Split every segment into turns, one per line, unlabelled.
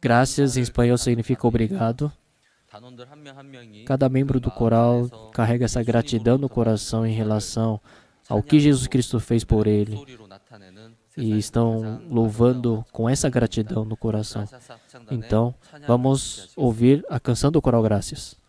Graças em espanhol significa obrigado. Cada membro do coral carrega essa gratidão no coração em relação ao que Jesus Cristo fez por ele e estão louvando com essa gratidão no coração. Então, vamos ouvir a canção do coral Graças.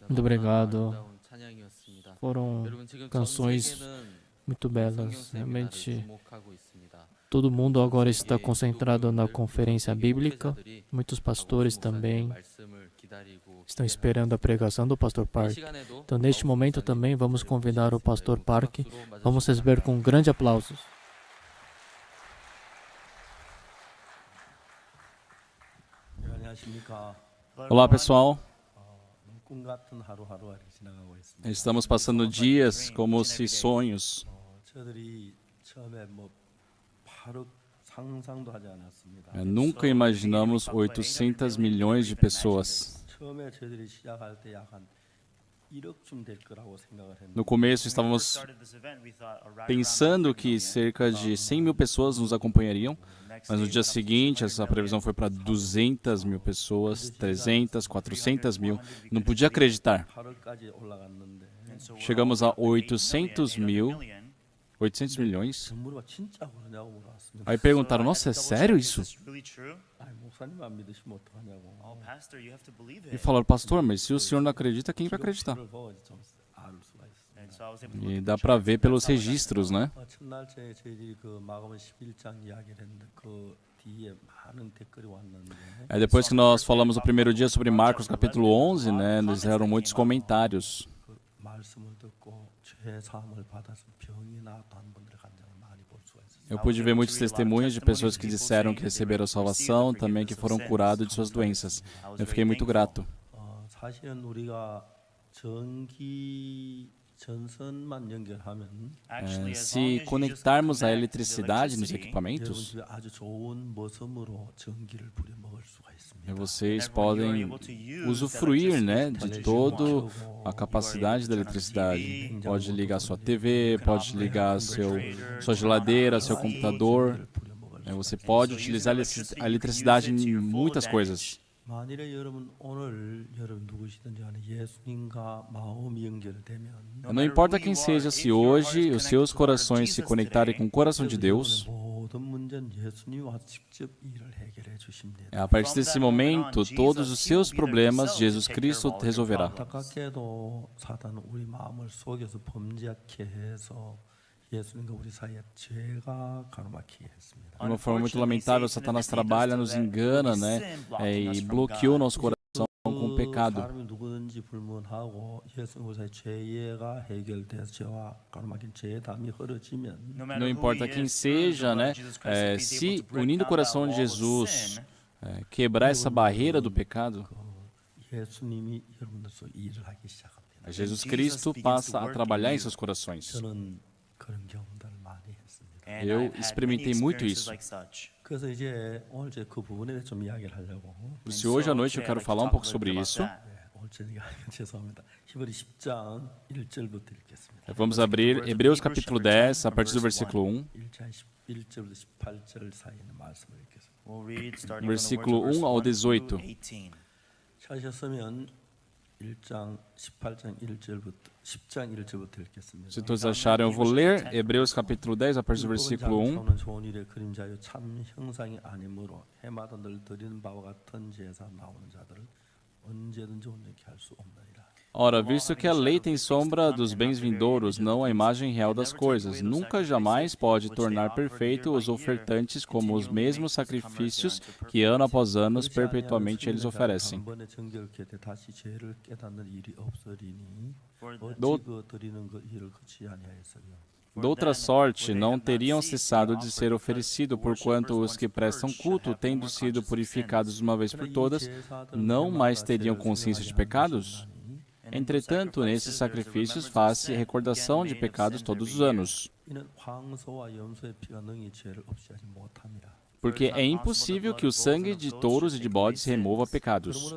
Muito obrigado. Foram canções muito belas. Realmente, todo mundo agora está concentrado na conferência bíblica. Muitos pastores também estão esperando a pregação do pastor Park. Então, neste momento também, vamos convidar o pastor Park. Vamos receber com um grande aplauso.
Olá, pessoal. Estamos passando dias como se sonhos. Nunca imaginamos 800 milhões de pessoas. No começo, estávamos pensando que cerca de 100 mil pessoas nos acompanhariam, mas no dia seguinte, essa previsão foi para 200 mil pessoas, 300, 400 mil. Não podia acreditar. Chegamos a 800 milhões. Aí perguntaram, nossa, é sério isso? E falaram, pastor, mas se o senhor não acredita, quem vai acreditar? E dá para ver pelos registros, né? Depois que nós falamos o primeiro dia sobre Marcos capítulo 11, né, eles deram muitos comentários. Eu pude ver muitos testemunhos de pessoas que disseram que receberam a salvação, também que foram curados de suas doenças. Eu fiquei muito grato. Se conectarmos a eletricidade nos equipamentos, vocês podem usufruir, né, de toda a capacidade da eletricidade. Pode ligar sua TV, pode ligar sua geladeira, seu computador. Você pode utilizar a eletricidade em muitas coisas. Não importa quem seja, se hoje os seus corações se conectarem com o coração de Deus, a partir desse momento, todos os seus problemas, Jesus Cristo resolverá. De uma forma muito lamentável, Satanás trabalha, nos engana, né? E bloqueou nosso coração com o pecado. Não importa quem seja, né? Se unindo o coração de Jesus, quebrar essa barreira do pecado, Jesus Cristo passa a trabalhar em seus corações. Eu experimentei muito isso. Por isso, hoje à noite eu quero falar um pouco sobre isso. Vamos abrir Hebreus capítulo 10, a partir do versículo 1. Versículo 1 ao 18. Se todos acharem, eu vou ler Hebreus capítulo 10, a partir do versículo 1. Ora, visto que a lei tem sombra dos bens vindouros, não a imagem real das coisas, nunca jamais pode tornar perfeito os ofertantes como os mesmos sacrifícios que ano após ano perpetuamente eles oferecem. De outra sorte, não teriam cessado de ser oferecidos, porquanto os que prestam culto, tendo sido purificados uma vez por todas, não mais teriam consciência de pecados? Entretanto, nesses sacrifícios faz-se recordação de pecados todos os anos. Porque é impossível que o sangue de touros e de bodes remova pecados.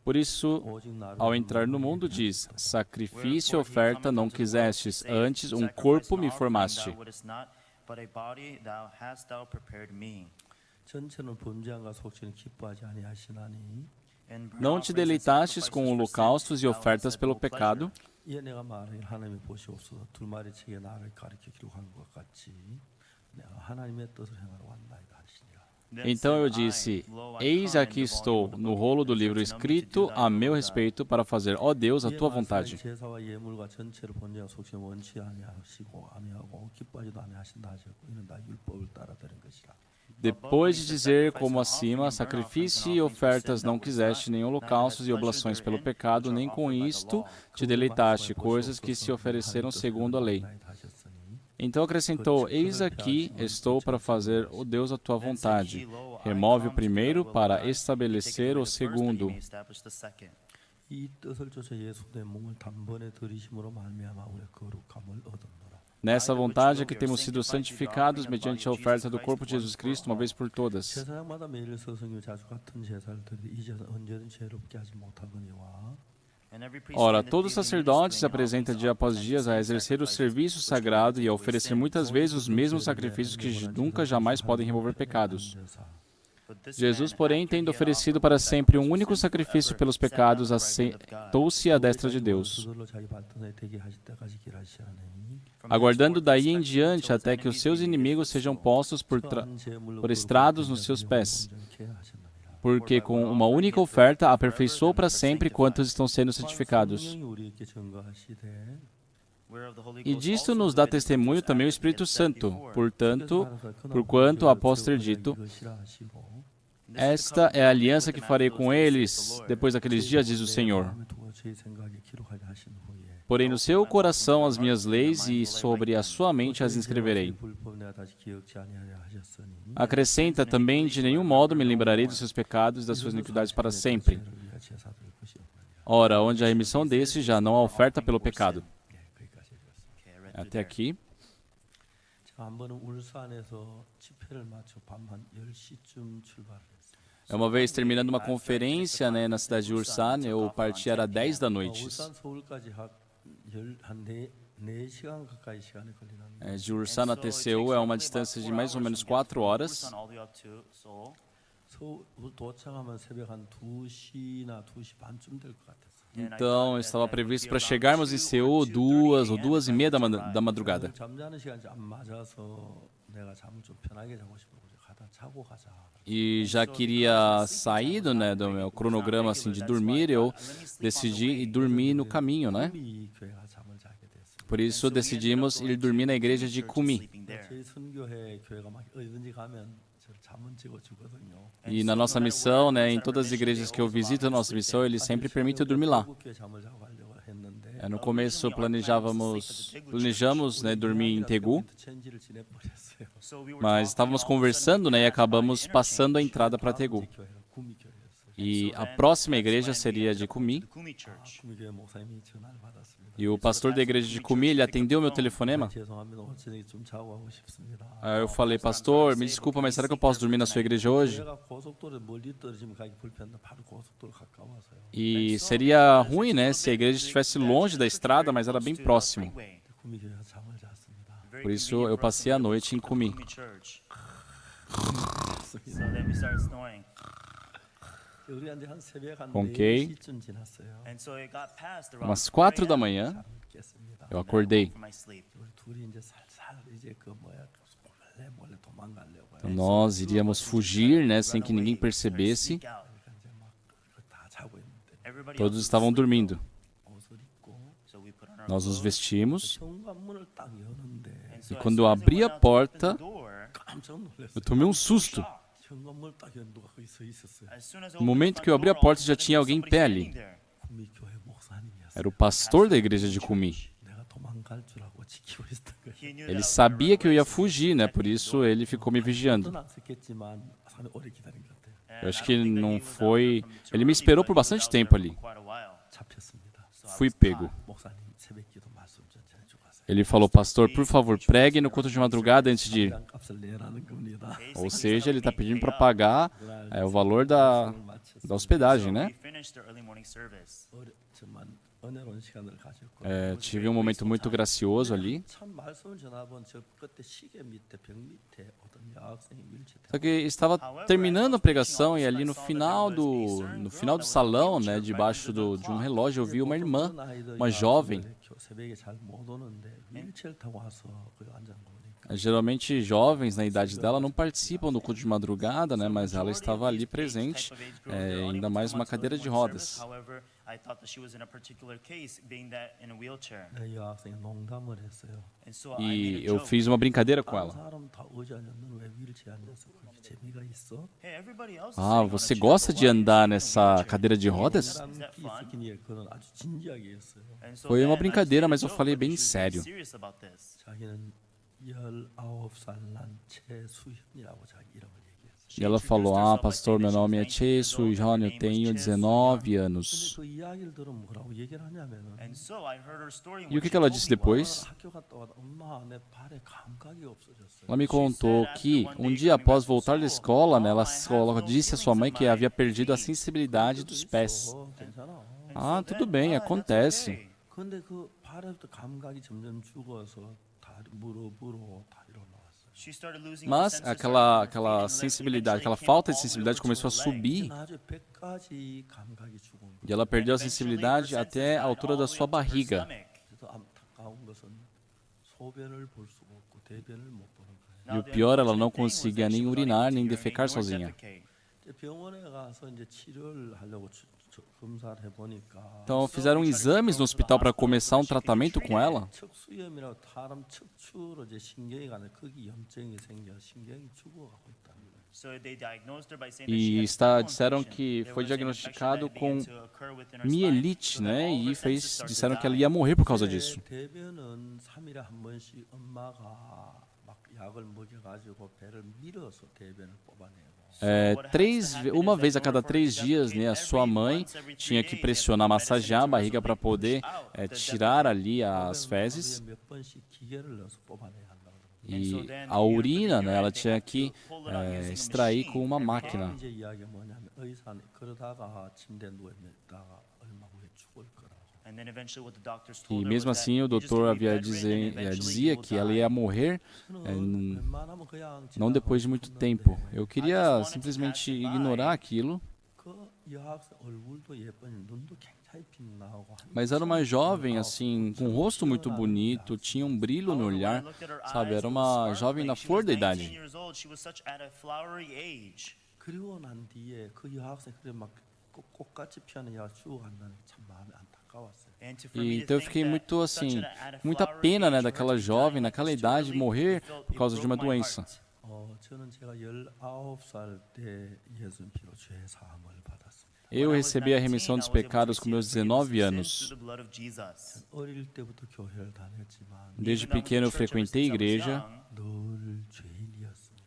Por isso, ao entrar no mundo, diz: sacrifício e oferta não quisestes, antes um corpo me formaste. Não te deleitastes com holocaustos e ofertas pelo pecado? Então eu disse: eis aqui estou, no rolo do livro escrito a meu respeito, para fazer, ó Deus, a tua vontade. Depois de dizer, como acima, sacrifício e ofertas não quiseste, nem holocaustos e oblações pelo pecado, nem com isto te deleitaste, coisas que se ofereceram segundo a lei. Então acrescentou: Eis aqui estou para fazer, ó Deus, a tua vontade. Remove o primeiro para estabelecer o segundo. Nessa vontade é que temos sido santificados mediante a oferta do corpo de Jesus Cristo uma vez por todas. Ora, todo sacerdote se apresenta dia após dia a exercer o serviço sagrado e a oferecer muitas vezes os mesmos sacrifícios que nunca jamais podem remover pecados. Jesus, porém, tendo oferecido para sempre um único sacrifício pelos pecados, assentou-se à destra de Deus, aguardando daí em diante até que os seus inimigos sejam postos por estrados nos seus pés. Porque com uma única oferta aperfeiçoou para sempre quantos estão sendo santificados. E disto nos dá testemunho também o Espírito Santo. Portanto, porquanto após ter dito: esta é a aliança que farei com eles depois daqueles dias, diz o Senhor. Porém no seu coração as minhas leis e sobre a sua mente as inscreverei. Acrescenta também: de nenhum modo me lembrarei dos seus pecados e das suas iniquidades para sempre. Ora, onde há remissão desses, já não há oferta pelo pecado. Até aqui. Uma vez terminando uma conferência, na cidade de Ulsan, eu parti às 10 da noite. De Ulsan a TCU é uma distância de mais ou menos 4 horas. Então, estava previsto para chegarmos em Seul 2 ou 2h30 da madrugada. E já queria sair do meu cronograma assim, de dormir, eu decidi dormir no caminho, né? Por isso decidimos ir dormir na igreja de Kumi. E na nossa missão, em todas as igrejas que eu visito a nossa missão, eles sempre permitem eu dormir lá. No começo planejamos dormir em Daegu, mas estávamos conversando e acabamos passando a entrada para Daegu. E a próxima igreja seria de Kumi. E o pastor da igreja de Kumi, ele atendeu meu telefonema. Aí eu falei: pastor, me desculpa, mas será que eu posso dormir na sua igreja hoje? E seria ruim, se a igreja estivesse longe da estrada, mas era bem próximo. Por isso eu passei a noite em Kumi. Ok. Umas 4 da manhã, eu acordei. Então, nós iríamos fugir, sem que ninguém percebesse. Todos estavam dormindo. Nós nos vestimos. E quando eu abri a porta, eu tomei um susto. No momento que eu abri a porta, já tinha alguém em pé ali. Era o pastor da igreja de Kumi. Ele sabia que eu ia fugir, por isso ele ficou me vigiando. Eu acho que não foi... Ele me esperou por bastante tempo ali. Fui pego. Ele falou: pastor, por favor, pregue no culto de madrugada antes de ir. Ou seja, ele está pedindo para pagar o valor da hospedagem, Tive um momento muito gracioso ali. Só que estava terminando a pregação e ali no final do salão, debaixo de um relógio, eu vi uma irmã, uma jovem. Geralmente jovens na idade dela não participam do culto de madrugada, mas ela estava ali presente, ainda mais uma cadeira de rodas. E eu fiz uma brincadeira com ela. Ah, você gosta de andar nessa cadeira de rodas? Foi uma brincadeira, mas eu falei bem sério. E ela falou, pastor, meu nome é Che Sui-Hyun, eu tenho 19 anos. E o que ela disse depois? Ela me contou que um dia após voltar da escola, né, ela disse à sua mãe que havia perdido a sensibilidade dos pés. Tudo bem, acontece. Mas aquela sensibilidade, aquela falta de sensibilidade começou a subir e ela perdeu a sensibilidade até a altura da sua barriga. E o pior, ela não conseguia nem urinar, nem defecar sozinha. Então fizeram exames no hospital para começar um tratamento com ela. E disseram que foi diagnosticado com mielite, né? E disseram que ela ia morrer por causa disso. Uma vez a cada 3 dias, né, a sua mãe tinha que pressionar, massagear a barriga para poder tirar ali as fezes. E a urina, né, ela tinha que extrair com uma máquina. E mesmo assim o doutor dizia que ela ia morrer não depois de muito tempo. Eu queria simplesmente ignorar aquilo. Mas era uma jovem, assim, com um rosto muito bonito, tinha um brilho no olhar, sabe? Era uma jovem na flor da idade. E então eu fiquei muita pena, né, daquela jovem, naquela idade, morrer por causa de uma doença. Eu recebi a remissão dos pecados com meus 19 anos. Desde pequeno eu frequentei a igreja,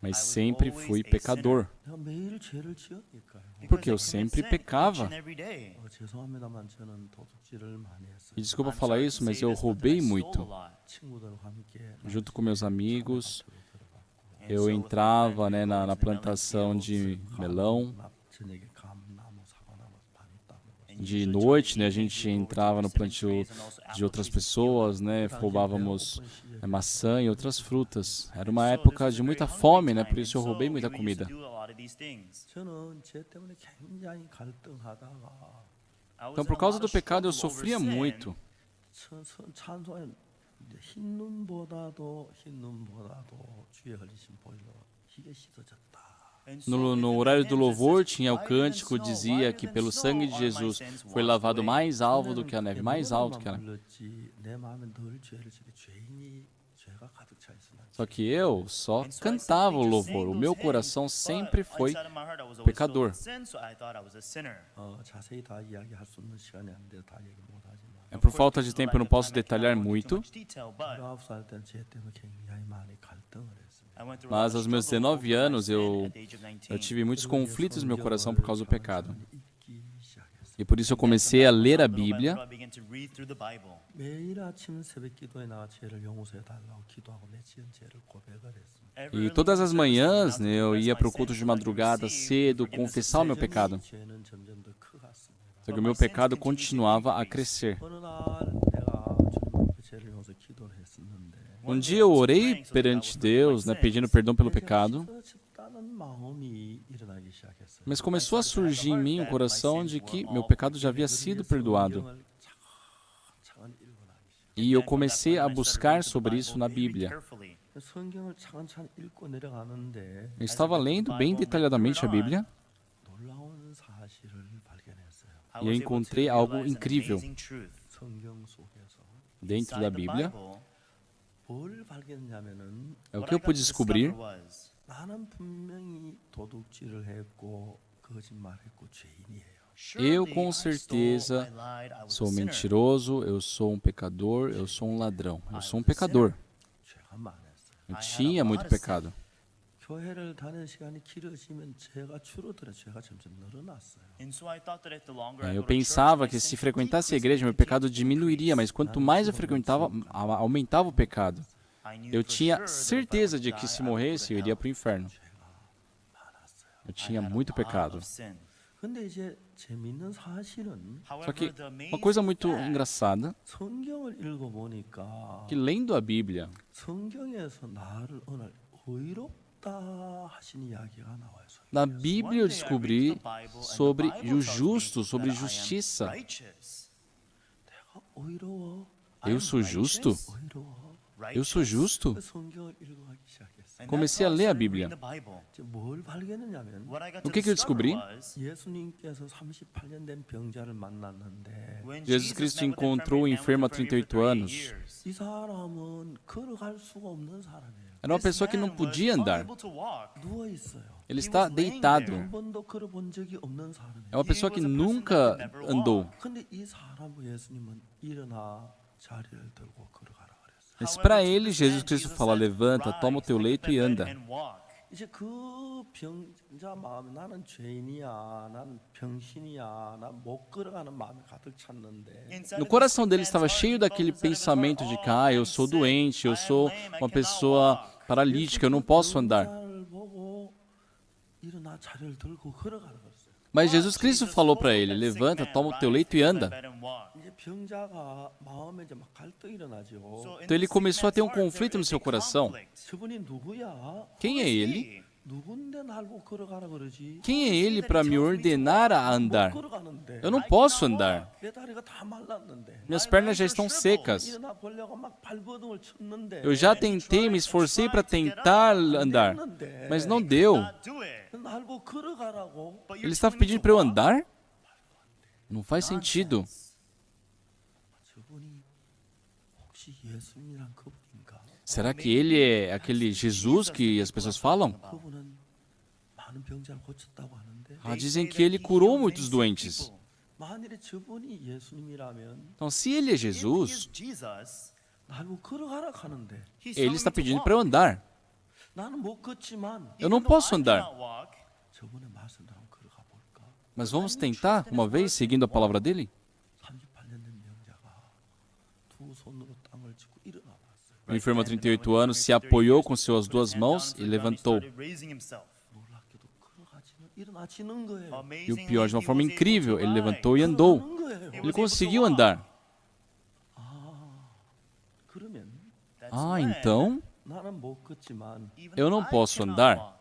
mas sempre fui pecador. Porque eu sempre pecava. E desculpa falar isso, mas eu roubei muito. Junto com meus amigos, eu entrava, né, na plantação de melão. De noite, né, a gente entrava no plantio de outras pessoas, né, roubávamos maçã e outras frutas. Era uma época de muita fome, né, por isso eu roubei muita comida. Então, por causa do pecado, eu sofria muito. No horário do louvor tinha o cântico, dizia que pelo sangue de Jesus foi lavado mais alvo do que a neve, mais alto que a neve. Só que eu só cantava o louvor, o meu coração sempre foi pecador. Por falta de tempo eu não posso detalhar muito, mas aos meus 19 anos eu tive muitos conflitos no meu coração por causa do pecado. E por isso eu comecei a ler a Bíblia. E todas as manhãs, né, eu ia para o culto de madrugada cedo, confessar o meu pecado. Só que o meu pecado continuava a crescer. Um dia eu orei perante Deus, né, pedindo perdão pelo pecado. Mas começou a surgir em mim um coração de que meu pecado já havia sido perdoado. E eu comecei a buscar sobre isso na Bíblia. Eu estava lendo bem detalhadamente a Bíblia e eu encontrei algo incrível dentro da Bíblia. O que eu pude descobrir? Eu com certeza sou mentiroso, eu sou um pecador, eu sou um ladrão, eu sou um pecador. Eu tinha muito pecado. Eu pensava que se frequentasse a igreja, meu pecado diminuiria, mas quanto mais eu frequentava, aumentava o pecado. Eu tinha certeza de que se morresse, eu iria para o inferno. Eu tinha muito pecado. Só que uma coisa muito engraçada, que lendo a Bíblia, na Bíblia eu descobri sobre o justo, sobre justiça. Eu sou justo? Eu sou justo? Comecei a ler a Bíblia. O que eu descobri? Jesus Cristo encontrou o enfermo há 38 anos. Era uma pessoa que não podia andar. Ele está deitado. É uma pessoa que nunca andou. Mas para ele, Jesus Cristo fala, levanta, toma o teu leito e anda. No coração dele estava cheio daquele pensamento de que, eu sou doente, eu sou uma pessoa paralítica, eu não posso andar. Mas Jesus Cristo falou para ele, levanta, toma o teu leito e anda. Então ele começou a ter um conflito no seu coração. Quem é ele? Quem é ele para me ordenar a andar? Eu não posso andar. Minhas pernas já estão secas. Eu já tentei, me esforcei para tentar andar, mas não deu. Ele estava pedindo para eu andar? Não faz sentido. Será que ele é aquele Jesus que as pessoas falam? Dizem que ele curou muitos doentes. Então, se ele é Jesus, ele está pedindo para eu andar. Eu não posso andar. Mas vamos tentar, uma vez, seguindo a palavra dele? O enfermo há 38 anos se apoiou com suas duas mãos e levantou. E o pior, de uma forma incrível, ele levantou e andou. Ele conseguiu andar. Então, eu não posso andar.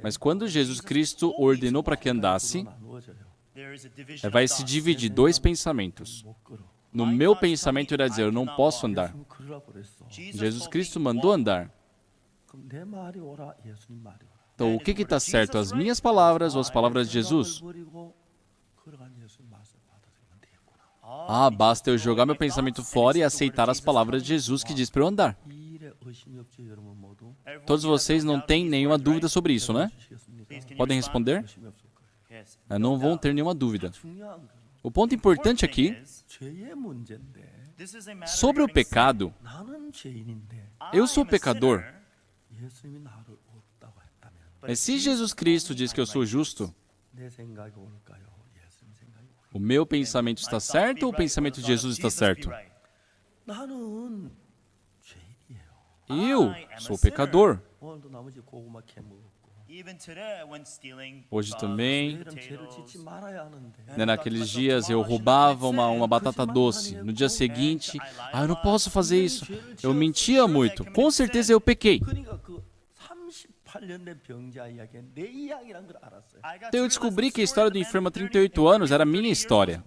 Mas quando Jesus Cristo ordenou para que andasse, vai se dividir dois pensamentos. No meu pensamento irá dizer, eu não posso andar. Jesus Cristo mandou andar. Então, o que está certo? As minhas palavras ou as palavras de Jesus? Basta eu jogar meu pensamento fora e aceitar as palavras de Jesus que diz para eu andar. Todos vocês não têm nenhuma dúvida sobre isso, né? Podem responder? Não vão ter nenhuma dúvida. O ponto importante aqui, sobre o pecado, eu sou pecador. Mas se Jesus Cristo diz que eu sou justo, o meu pensamento está certo ou o pensamento de Jesus está certo? Eu sou pecador. Hoje também, naqueles dias eu roubava uma batata doce. No dia seguinte, eu não posso fazer isso. Eu mentia muito. Com certeza eu pequei. Então eu descobri que a história do enfermo há 38 anos era a minha história.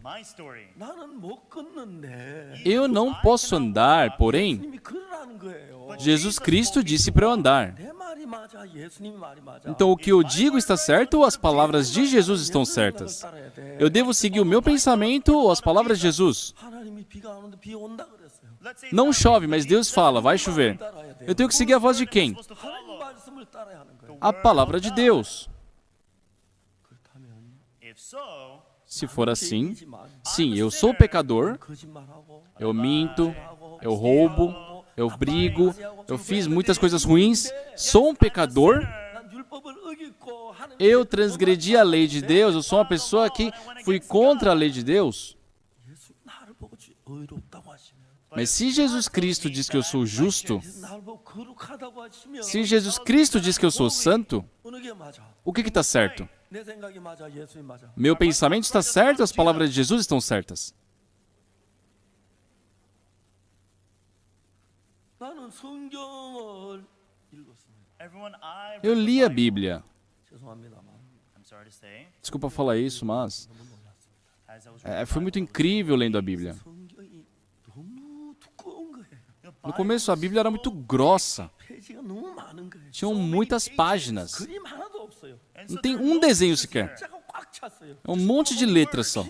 Eu não posso andar, porém, Jesus Cristo disse para eu andar. Então o que eu digo está certo ou as palavras de Jesus estão certas? Eu devo seguir o meu pensamento ou as palavras de Jesus? Não chove, mas Deus fala, vai chover. Eu tenho que seguir a voz de quem? A palavra de Deus. Se for assim, sim, eu sou pecador, eu minto, eu roubo, eu brigo, eu fiz muitas coisas ruins, sou um pecador, eu transgredi a lei de Deus, eu sou uma pessoa que fui contra a lei de Deus. Mas se Jesus Cristo diz que eu sou justo, se Jesus Cristo diz que eu sou santo, o que está certo? Meu pensamento está certo, as palavras de Jesus estão certas. Eu li a Bíblia. Desculpa falar isso, mas foi muito incrível lendo a Bíblia. No começo a Bíblia era muito grossa. Tinham muitas páginas. Não tem um desenho sequer. É um monte de letras só.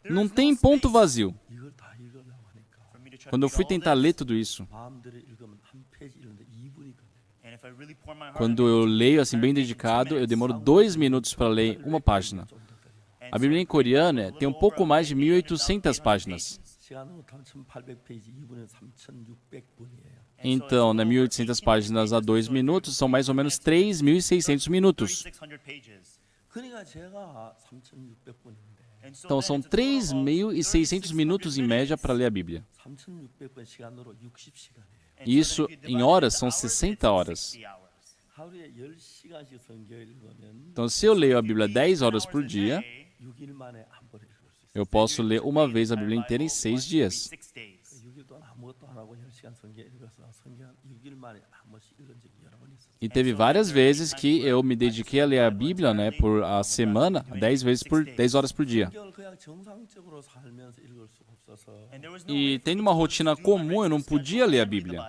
Não tem ponto vazio. Quando eu fui tentar ler tudo isso, quando eu leio assim bem dedicado, eu demoro 2 minutos para ler uma página. A Bíblia em coreano tem um pouco mais de 1.800 páginas. Então, 1.800 páginas a 2 minutos são mais ou menos 3.600 minutos. Então, são 3.600 minutos em média para ler a Bíblia. E isso, em horas, são 60 horas. Então, se eu leio a Bíblia 10 horas por dia, eu posso ler uma vez a Bíblia inteira em 6 dias. E teve várias vezes que eu me dediquei a ler a Bíblia, por a semana, 10 horas por dia. E tendo uma rotina comum, eu não podia ler a Bíblia.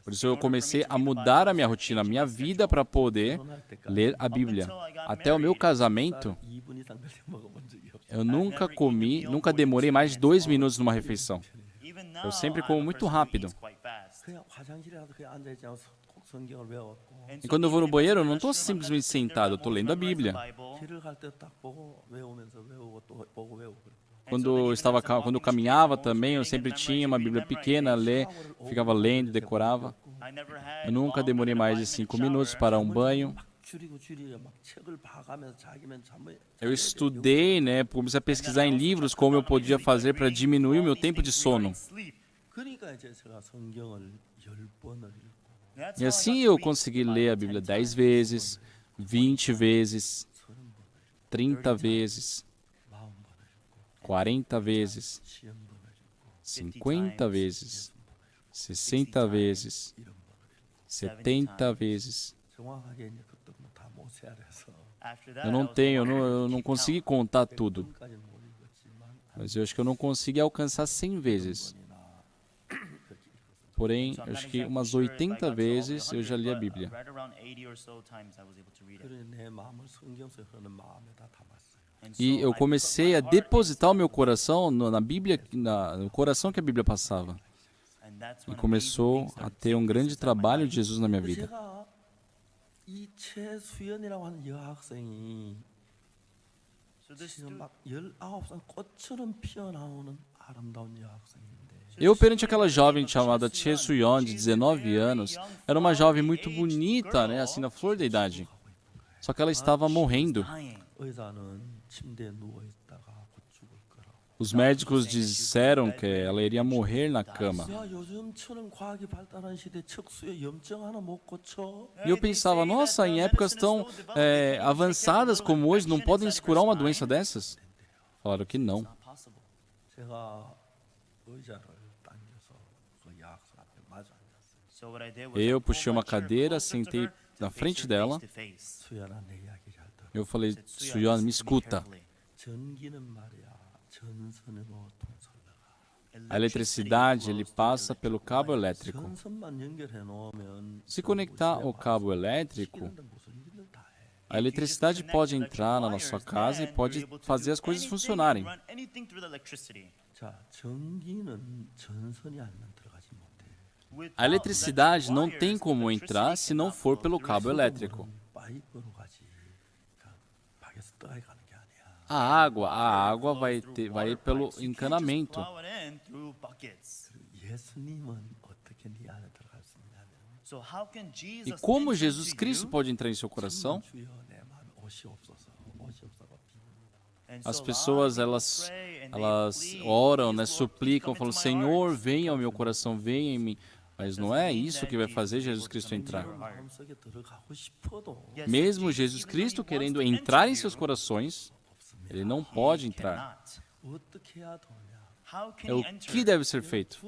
Por isso eu comecei a mudar a minha rotina, a minha vida para poder ler a Bíblia. Até o meu casamento, eu nunca demorei mais de 2 minutos numa refeição. Eu sempre como muito rápido. E quando eu vou no banheiro, eu não estou simplesmente sentado, eu estou lendo a Bíblia. Quando eu caminhava também, eu sempre tinha uma Bíblia pequena a ler, ficava lendo, decorava. Eu nunca demorei mais de 5 minutos para um banho. Eu estudei, comecei a pesquisar em livros como eu podia fazer para diminuir o meu tempo de sono. E assim eu consegui ler a Bíblia 10 vezes, 20 vezes, 30 vezes, 40 vezes, 50 vezes, 60 vezes, 70 vezes. Eu não consegui contar tudo. Mas eu acho que eu não consegui alcançar 100 vezes. Porém, eu acho que umas 80 vezes eu já li a Bíblia. E eu comecei a depositar o meu coração na Bíblia, no coração que a Bíblia passava. E começou a ter um grande trabalho de Jesus na minha vida. Eu, perante aquela jovem chamada Choi Soo-yeon, de 19 anos, era uma jovem muito bonita, assim, na flor da idade. Só que ela estava morrendo. Os médicos disseram que ela iria morrer na cama. E eu pensava, nossa, em épocas tão avançadas como hoje, não podem se curar uma doença dessas? Falaram que não. Eu puxei uma cadeira, sentei na frente dela. Eu falei, Soo-yeon, me escuta. A eletricidade, ele passa pelo cabo elétrico. Se conectar ao cabo elétrico, a eletricidade pode entrar na sua casa e pode fazer as coisas funcionarem. A eletricidade não tem como entrar se não for pelo cabo elétrico. A água vai ir pelo encanamento. E como Jesus Cristo pode entrar em seu coração? As pessoas, elas oram, né, suplicam, falam, Senhor, venha ao meu coração, venha em mim. Mas não é isso que vai fazer Jesus Cristo entrar. Mesmo Jesus Cristo querendo entrar em seus corações, ele não pode entrar. O que deve ser feito?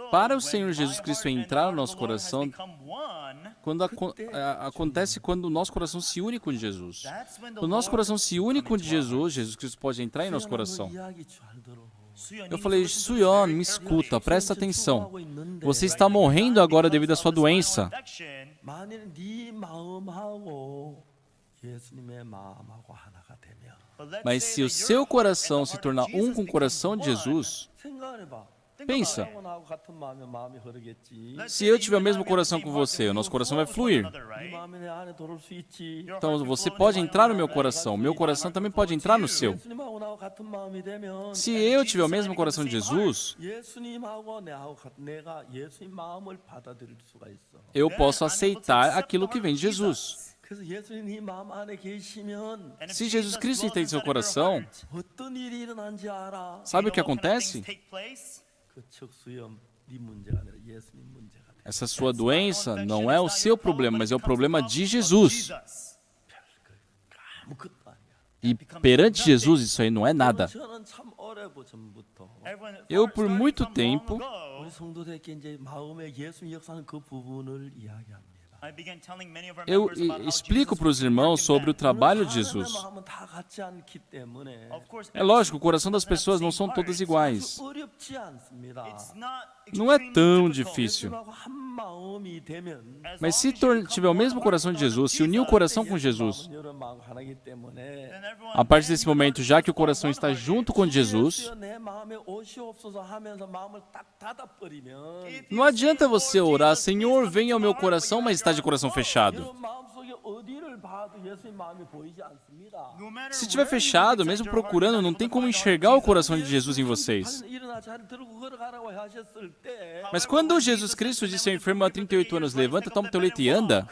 Para o Senhor Jesus Cristo entrar no nosso coração, acontece quando o nosso coração se une com Jesus. Quando o nosso coração se une com Jesus, Jesus Cristo pode entrar em nosso coração. Eu falei, Suyon, me escuta, presta atenção. Você está morrendo agora devido à sua doença. Mas se o seu coração se tornar um com o coração de Jesus, pensa, se eu tiver o mesmo coração que você, o nosso coração vai fluir. Então você pode entrar no meu coração também pode entrar no seu. Se eu tiver o mesmo coração de Jesus, eu posso aceitar aquilo que vem de Jesus. Se Jesus Cristo está em seu coração, sabe o que acontece? Essa sua doença não é o seu problema, mas é o problema de Jesus. E perante Jesus, isso aí não é nada. Eu, por muito tempo, eu explico para os irmãos sobre o trabalho de Jesus. É lógico, o coração das pessoas não são todas iguais. Não é tão difícil. Mas se tiver o mesmo coração de Jesus, se unir o coração com Jesus, a partir desse momento, já que o coração está junto com Jesus, não adianta você orar, Senhor, venha ao meu coração, mas está de coração fechado. Se estiver fechado, mesmo procurando, não tem como enxergar o coração de Jesus em vocês. Mas quando Jesus Cristo disse ao enfermo há 38 anos, levanta, toma teu leite e anda,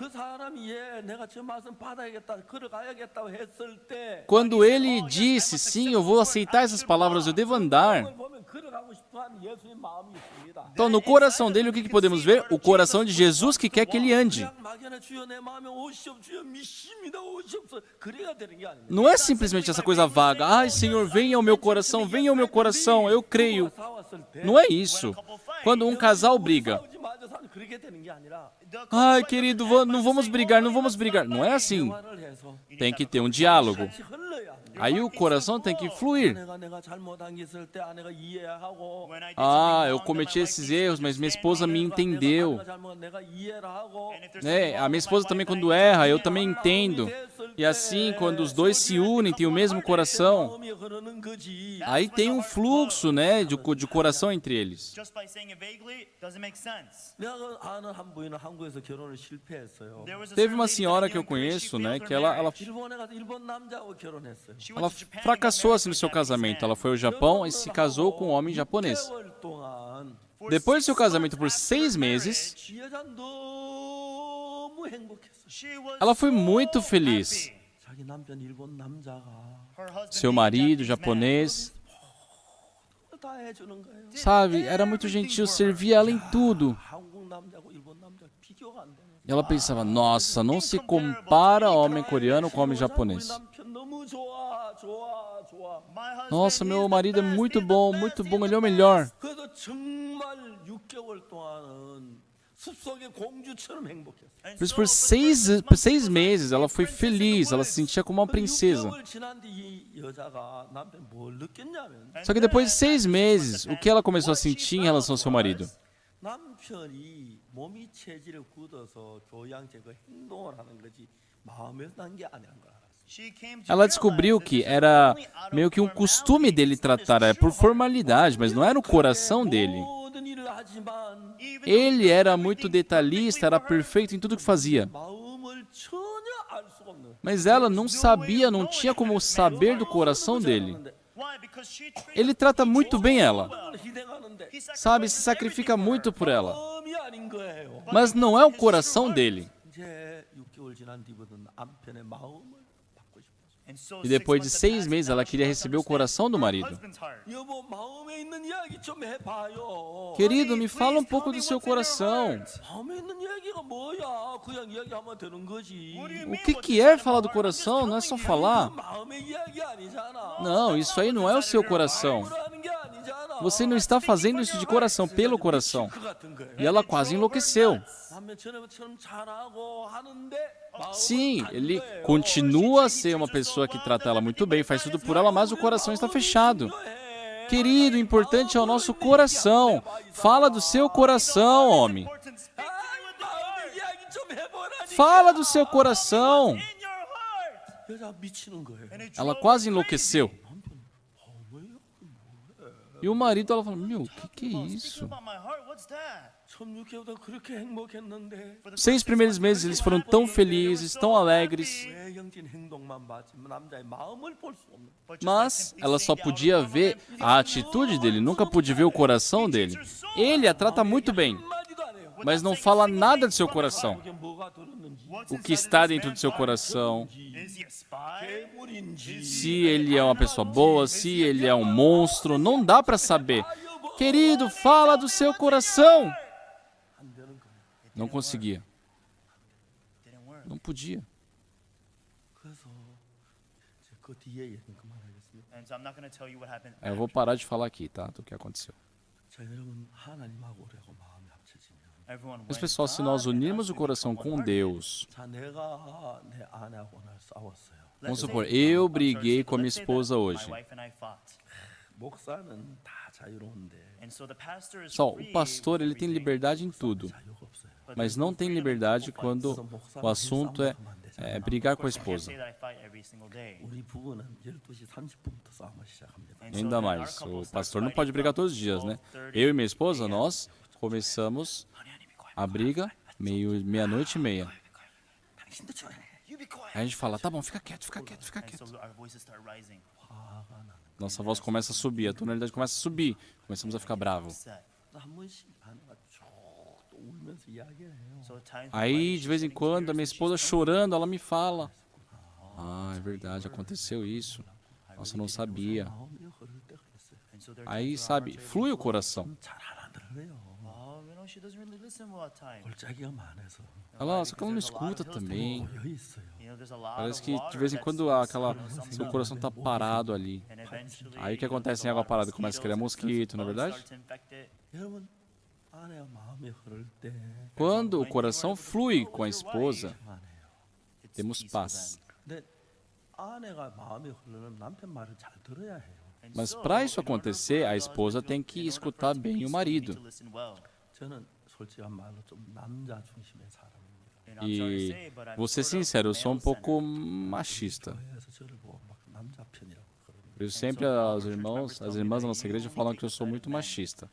quando ele disse, sim, eu vou aceitar essas palavras, eu devo andar, então no coração dele, o que podemos ver? O coração de Jesus que quer que ele ande. Não é simplesmente essa coisa vaga, ai Senhor, venha ao meu coração, eu creio. Não é isso. Quando um casal briga, ai querido, não vamos brigar. Não é assim. Tem que ter um diálogo. Aí o coração tem que fluir. Ah, eu cometi esses erros, mas minha esposa me entendeu. A minha esposa também, quando erra, eu também entendo. E assim, quando os dois se unem, têm o mesmo coração, aí tem um fluxo, de coração entre eles. Teve uma senhora que eu conheço, que ela fracassou assim no seu casamento. Ela foi ao Japão e se casou com um homem japonês. Depois do seu casamento, por 6 meses, ela foi muito feliz. Seu marido japonês, sabe, era muito gentil, servia ela em tudo. E ela pensava, nossa, não se compara homem coreano com homem japonês. Nossa, meu marido é muito bom, ele é o melhor. Por isso, por 6 meses, ela foi feliz, ela se sentia como uma princesa. Só que depois de 6 meses, o que ela começou a sentir em relação ao seu marido? Ela descobriu que era meio que um costume dele tratar, por formalidade, mas não era o coração dele. Ele era muito detalhista, era perfeito em tudo que fazia. Mas ela não sabia, não tinha como saber do coração dele. Ele trata muito bem ela. Sabe, se sacrifica muito por ela. Mas não é o coração dele. E depois de 6 meses, ela queria receber o coração do marido. Querido, me fala um pouco do seu coração. O que é falar do coração? Não é só falar. Não, isso aí não é o seu coração. Você não está fazendo isso de coração, pelo coração. E ela quase enlouqueceu. Sim, ele continua a ser uma pessoa que trata ela muito bem, faz tudo por ela, mas o coração está fechado. Querido, o importante é o nosso coração. Fala do seu coração, homem. Fala do seu coração. Ela quase enlouqueceu. E o marido, ela falou, meu, o que é isso? 6 primeiros meses, eles foram tão felizes, tão alegres. Mas ela só podia ver a atitude dele, nunca pôde ver o coração dele. Ele a trata muito bem, mas não fala nada do seu coração. O que está dentro do seu coração. Se ele é uma pessoa boa, se ele é um monstro, não dá para saber. Querido, fala do seu coração. Não conseguia. Não podia. Eu vou parar de falar aqui, tá? Do que aconteceu. Mas, pessoal, se nós unirmos o coração com Deus, vamos supor, eu briguei com a minha esposa hoje. Só, o pastor, ele tem liberdade em tudo, mas não tem liberdade quando o assunto é brigar com a esposa. Ainda mais, o pastor não pode brigar todos os dias, né? Eu e minha esposa, nós começamos a briga meia-noite e meia. Aí a gente fala, tá bom, fica quieto, fica quieto, fica quieto. Nossa voz começa a subir, a tonalidade começa a subir. Começamos a ficar bravos. Aí, de vez em quando, a minha esposa chorando, ela me fala. Ah, é verdade, aconteceu isso. Nossa, eu não sabia. Aí, sabe, flui o coração. Ela, só que ela não escuta também. Parece que de vez em quando seu coração está parado ali. Aí o que acontece em água parada? Começa a criar mosquito, não é verdade? Quando o coração flui com a esposa, temos paz. Mas para isso acontecer, a esposa tem que escutar bem o marido. E vou ser sincero, eu sou um pouco machista. Eu sempre, as irmãs da nossa igreja falam que eu sou muito machista.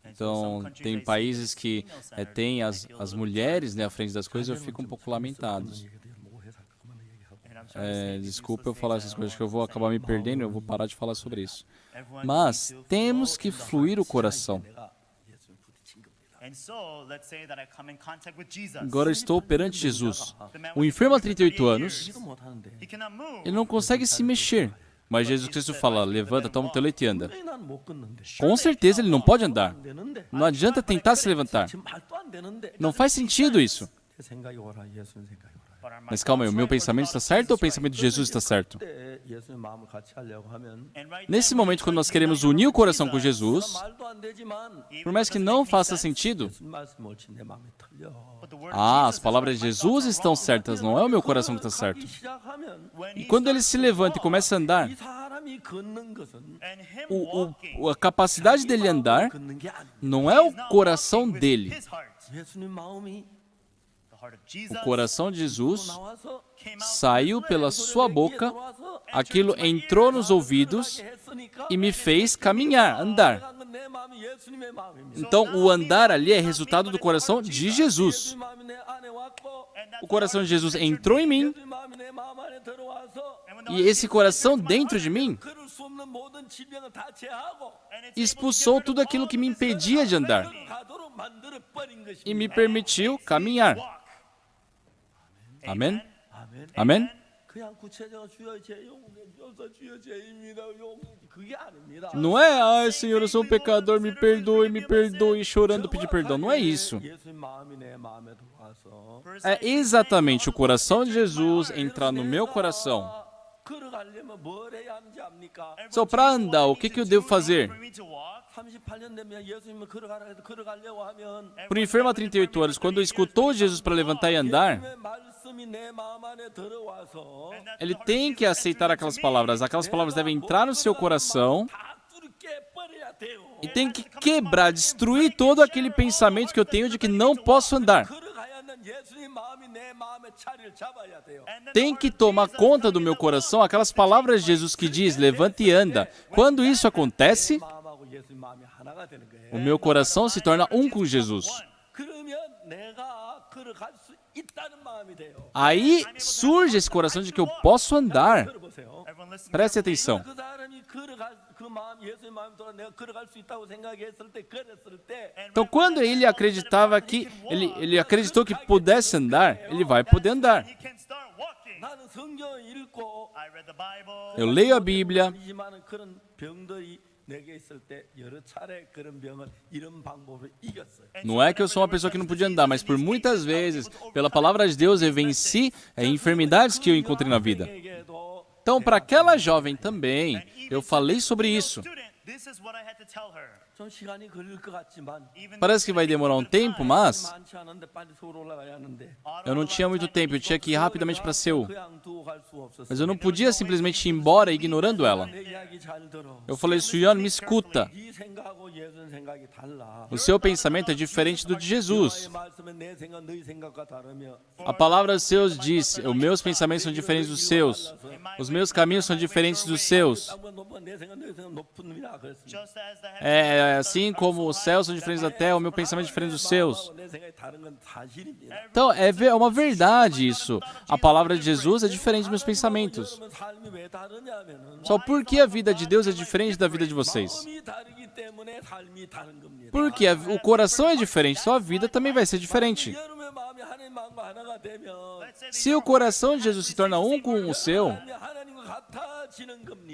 Então, tem países que têm as mulheres, né, à frente das coisas, eu fico um pouco lamentado. Desculpa eu falar essas coisas, que eu vou acabar me perdendo, eu vou parar de falar sobre isso. Mas temos que fluir o coração. Agora estou perante Jesus. O enfermo há 38 anos, ele não consegue se mexer. Mas Jesus Cristo fala, levanta, toma o teu leite e anda. Com certeza ele não pode andar. Não adianta tentar se levantar. Não faz sentido isso. Mas calma aí, o meu pensamento está certo ou o pensamento de Jesus está certo? Nesse momento, quando nós queremos unir o coração com Jesus, por mais que não faça sentido, as palavras de Jesus estão certas, não é o meu coração que está certo. E quando ele se levanta e começa a andar, a capacidade dele andar não é o coração dele. O coração de Jesus saiu pela sua boca, aquilo entrou nos ouvidos e me fez caminhar, andar. Então, o andar ali é resultado do coração de Jesus. O coração de Jesus entrou em mim, e esse coração dentro de mim expulsou tudo aquilo que me impedia de andar e me permitiu caminhar. Amém? Amém? Não é, ai Senhor, eu sou um pecador, me perdoe, chorando pedir perdão. Não é isso. É exatamente o coração de Jesus entrar no meu coração. Só para andar, o que eu devo fazer? Para o enfermo há 38 anos, quando escutou Jesus para levantar e andar, ele tem que aceitar aquelas palavras. Aquelas palavras devem entrar no seu coração e tem que quebrar, destruir todo aquele pensamento que eu tenho de que não posso andar. Tem que tomar conta do meu coração aquelas palavras de Jesus que diz, levanta e anda. Quando isso acontece, o meu coração se torna um com Jesus. Aí surge esse coração de que eu posso andar. Preste atenção. Então, quando ele acreditava que, ele acreditou que pudesse andar, ele vai poder andar. Eu leio a Bíblia. Não é que eu sou uma pessoa que não podia andar, mas por muitas vezes, pela palavra de Deus, eu venci enfermidades que eu encontrei na vida. Então, para aquela jovem também, eu falei sobre isso. Parece que vai demorar um tempo, mas eu não tinha muito tempo, eu tinha que ir rapidamente para Seul. Mas eu não podia simplesmente ir embora ignorando ela. Eu falei, Suyan, me escuta. O seu pensamento é diferente do de Jesus. A palavra dos seus diz, os meus pensamentos são diferentes dos seus. Os meus caminhos são diferentes dos seus. Assim como os céus são diferentes da terra, o meu pensamento é diferente dos seus. Então, é uma verdade isso. A palavra de Jesus é diferente dos meus pensamentos. Só porque a vida de Deus é diferente da vida de vocês. Porque o coração é diferente, só a vida também vai ser diferente. Se o coração de Jesus se torna um com o seu,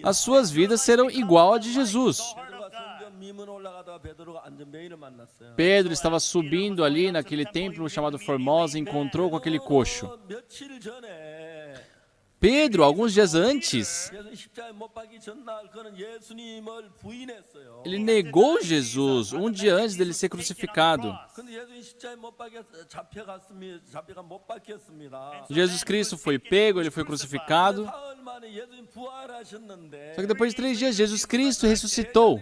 as suas vidas serão igual a de Jesus. Pedro estava subindo ali naquele templo chamado Formosa e encontrou com aquele coxo. Pedro, alguns dias antes, ele negou Jesus um dia antes dele ser crucificado. Jesus Cristo foi pego, ele foi crucificado. Só que depois de 3 dias, Jesus Cristo ressuscitou.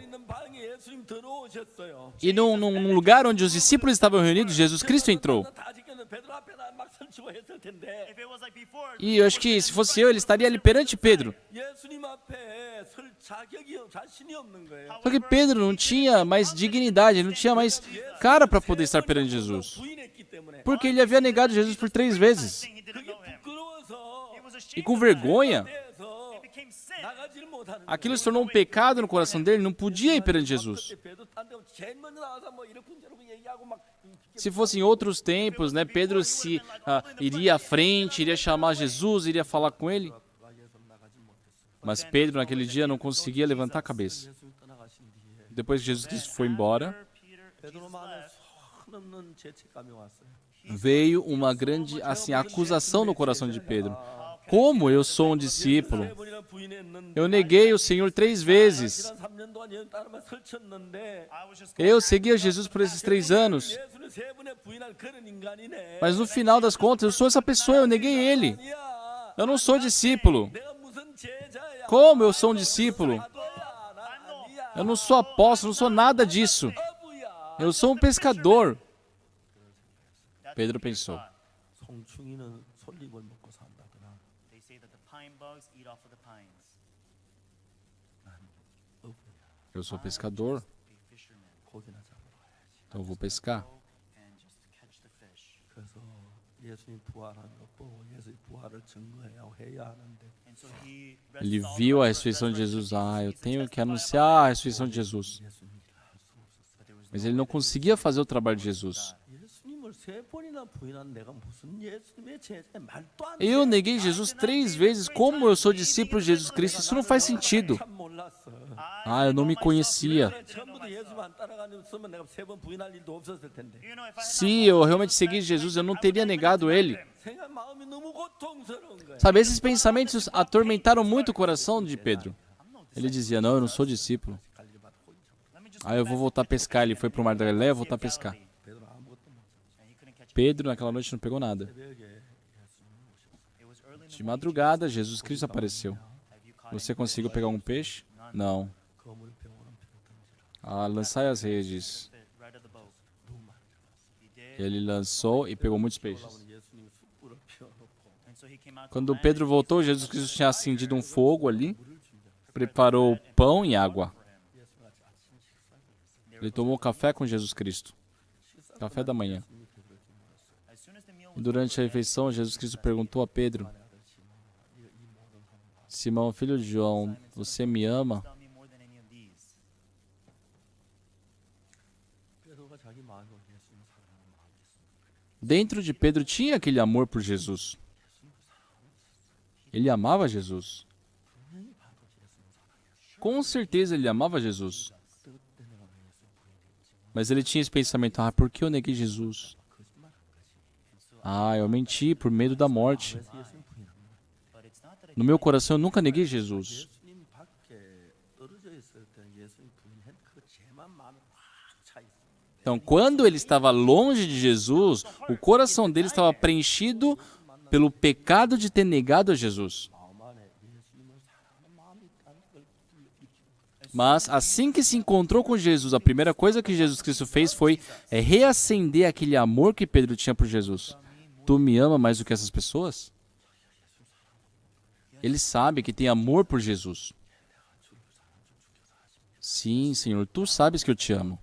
E num lugar onde os discípulos estavam reunidos, Jesus Cristo entrou. E eu acho que se fosse eu, ele estaria ali perante Pedro. Só que Pedro não tinha mais dignidade, ele não tinha mais cara para poder estar perante Jesus. Porque ele havia negado Jesus por 3 vezes. E com vergonha, aquilo se tornou um pecado no coração dele, não podia ir perante Jesus. Se fosse em outros tempos, Pedro iria à frente, iria chamar Jesus, iria falar com ele. Mas Pedro, naquele dia, não conseguia levantar a cabeça. Depois que Jesus Cristo foi embora, veio uma grande acusação no coração de Pedro. Como eu sou um discípulo? Eu neguei o Senhor 3 vezes. Eu seguia Jesus por esses 3 anos. Mas no final das contas, eu sou essa pessoa, eu neguei Ele. Eu não sou discípulo. Como eu sou um discípulo? Eu não sou apóstolo, não sou nada disso. Eu sou um pescador. Pedro pensou. Eu sou pescador. Então eu vou pescar. Ele viu a ressurreição de Jesus. Eu tenho que anunciar a ressurreição de Jesus. Mas ele não conseguia fazer o trabalho de Jesus. Eu neguei Jesus 3 vezes. Como eu sou discípulo de Jesus Cristo? Isso não faz sentido. Eu não me conhecia. Se eu realmente seguisse Jesus, eu não teria negado ele. Sabe, esses pensamentos atormentaram muito o coração de Pedro. Ele dizia, não, eu não sou discípulo. Eu vou voltar a pescar. Ele foi para o Mar da Galileia, voltar a pescar. Pedro, naquela noite, não pegou nada. De madrugada, Jesus Cristo apareceu. Você conseguiu pegar um peixe? Não. Lançai as redes. Ele lançou e pegou muitos peixes. Quando Pedro voltou, Jesus Cristo tinha acendido um fogo ali, preparou pão e água. Ele tomou café com Jesus Cristo. Café da manhã. E durante a refeição, Jesus Cristo perguntou a Pedro, Simão, filho de João, você me ama? Dentro de Pedro tinha aquele amor por Jesus. Ele amava Jesus. Com certeza ele amava Jesus. Mas ele tinha esse pensamento, por que eu neguei Jesus? Eu menti por medo da morte. No meu coração eu nunca neguei Jesus. Então, quando ele estava longe de Jesus, o coração dele estava preenchido pelo pecado de ter negado a Jesus. Mas, assim que se encontrou com Jesus, a primeira coisa que Jesus Cristo fez foi reacender aquele amor que Pedro tinha por Jesus. Tu me ama mais do que essas pessoas? Ele sabe que tem amor por Jesus. Sim, Senhor, tu sabes que eu te amo.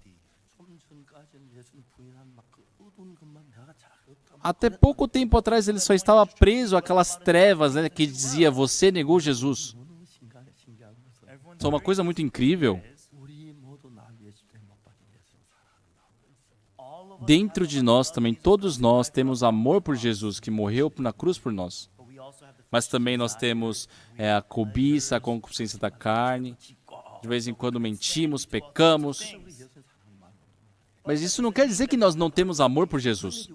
Até pouco tempo atrás ele só estava preso àquelas trevas, que dizia, você negou Jesus. Isso é uma coisa muito incrível. Dentro de nós também, todos nós temos amor por Jesus, que morreu na cruz por nós. Mas também nós temos a cobiça, a concupiscência da carne. De vez em quando mentimos, pecamos. Mas isso não quer dizer que nós não temos amor por Jesus.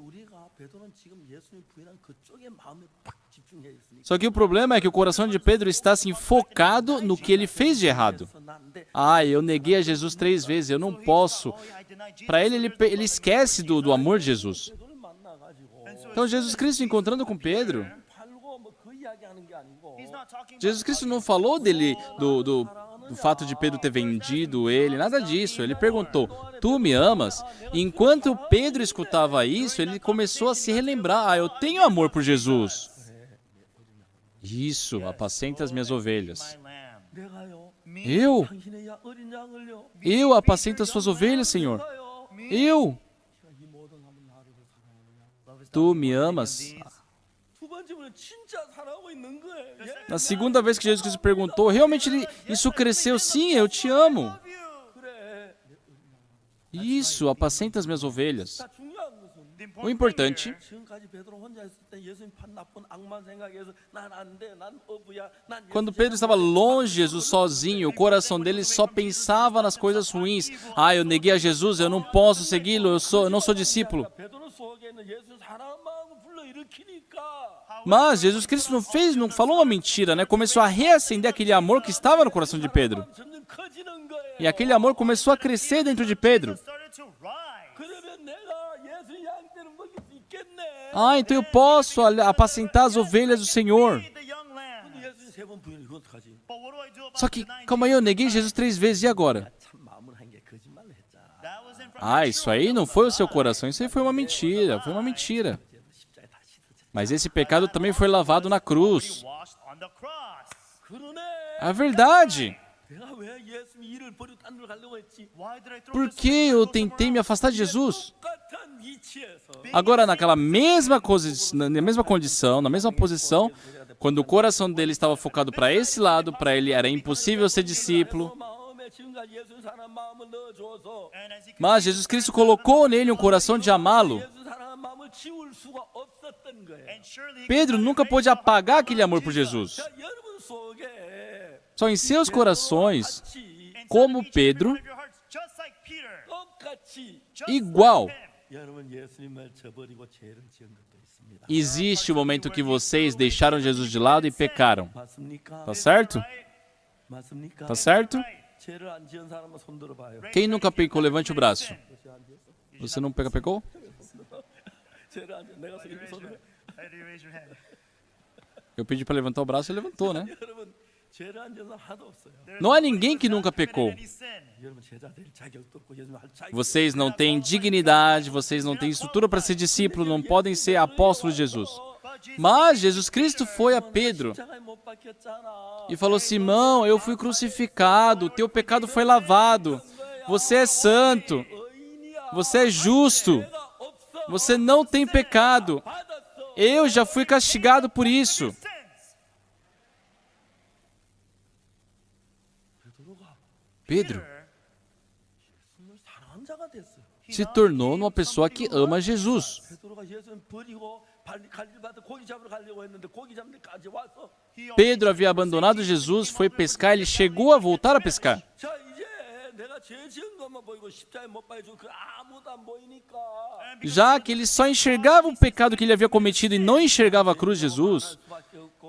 Só que o problema é que o coração de Pedro está assim, focado no que ele fez de errado. Eu neguei a Jesus 3 vezes, eu não posso. Para ele esquece do amor de Jesus. Então Jesus Cristo encontrando com Pedro, Jesus Cristo não falou dele, do fato de Pedro ter vendido ele, nada disso. Ele perguntou, tu me amas? E enquanto Pedro escutava isso, ele começou a se relembrar, eu tenho amor por Jesus. Isso, apacenta as minhas ovelhas. Eu apacento as suas ovelhas, Senhor. Eu. Tu me amas? Na segunda vez que Jesus Cristo perguntou, realmente isso cresceu, sim, eu te amo. Isso, apacenta as minhas ovelhas. O importante, quando Pedro estava longe de Jesus sozinho, o coração dele só pensava nas coisas ruins. Eu neguei a Jesus, eu não posso segui-lo, eu não sou discípulo. Mas Jesus Cristo não falou uma mentira, Começou a reacender aquele amor que estava no coração de Pedro. E aquele amor começou a crescer dentro de Pedro. Então eu posso apacentar as ovelhas do Senhor. Só que, calma aí, eu neguei Jesus 3 vezes, e agora? Isso aí não foi o seu coração, isso aí foi uma mentira, Mas esse pecado também foi lavado na cruz. É verdade. Por que eu tentei me afastar de Jesus? Agora, naquela mesma condição, na mesma posição, quando o coração dele estava focado para esse lado, para ele era impossível ser discípulo. Mas Jesus Cristo colocou nele um coração de amá-lo. Pedro nunca pôde apagar aquele amor por Jesus. Só em seus corações, como Pedro, igual. Existe o momento que vocês deixaram Jesus de lado e pecaram. Tá certo? Tá certo? Quem nunca pecou, levante o braço. Você não pecou? Eu pedi para levantar o braço e levantou, né? Não há ninguém que nunca pecou. Vocês não têm dignidade, vocês não têm estrutura para ser discípulo, não podem ser apóstolos de Jesus. Mas Jesus Cristo foi a Pedro e falou: Simão, eu fui crucificado, teu pecado foi lavado, você é santo, você é justo, você não tem pecado, eu já fui castigado por isso. Pedro se tornou uma pessoa que ama Jesus. Pedro havia abandonado Jesus, foi pescar, ele chegou a voltar a pescar. Já que ele só enxergava o pecado que ele havia cometido e não enxergava a cruz de Jesus,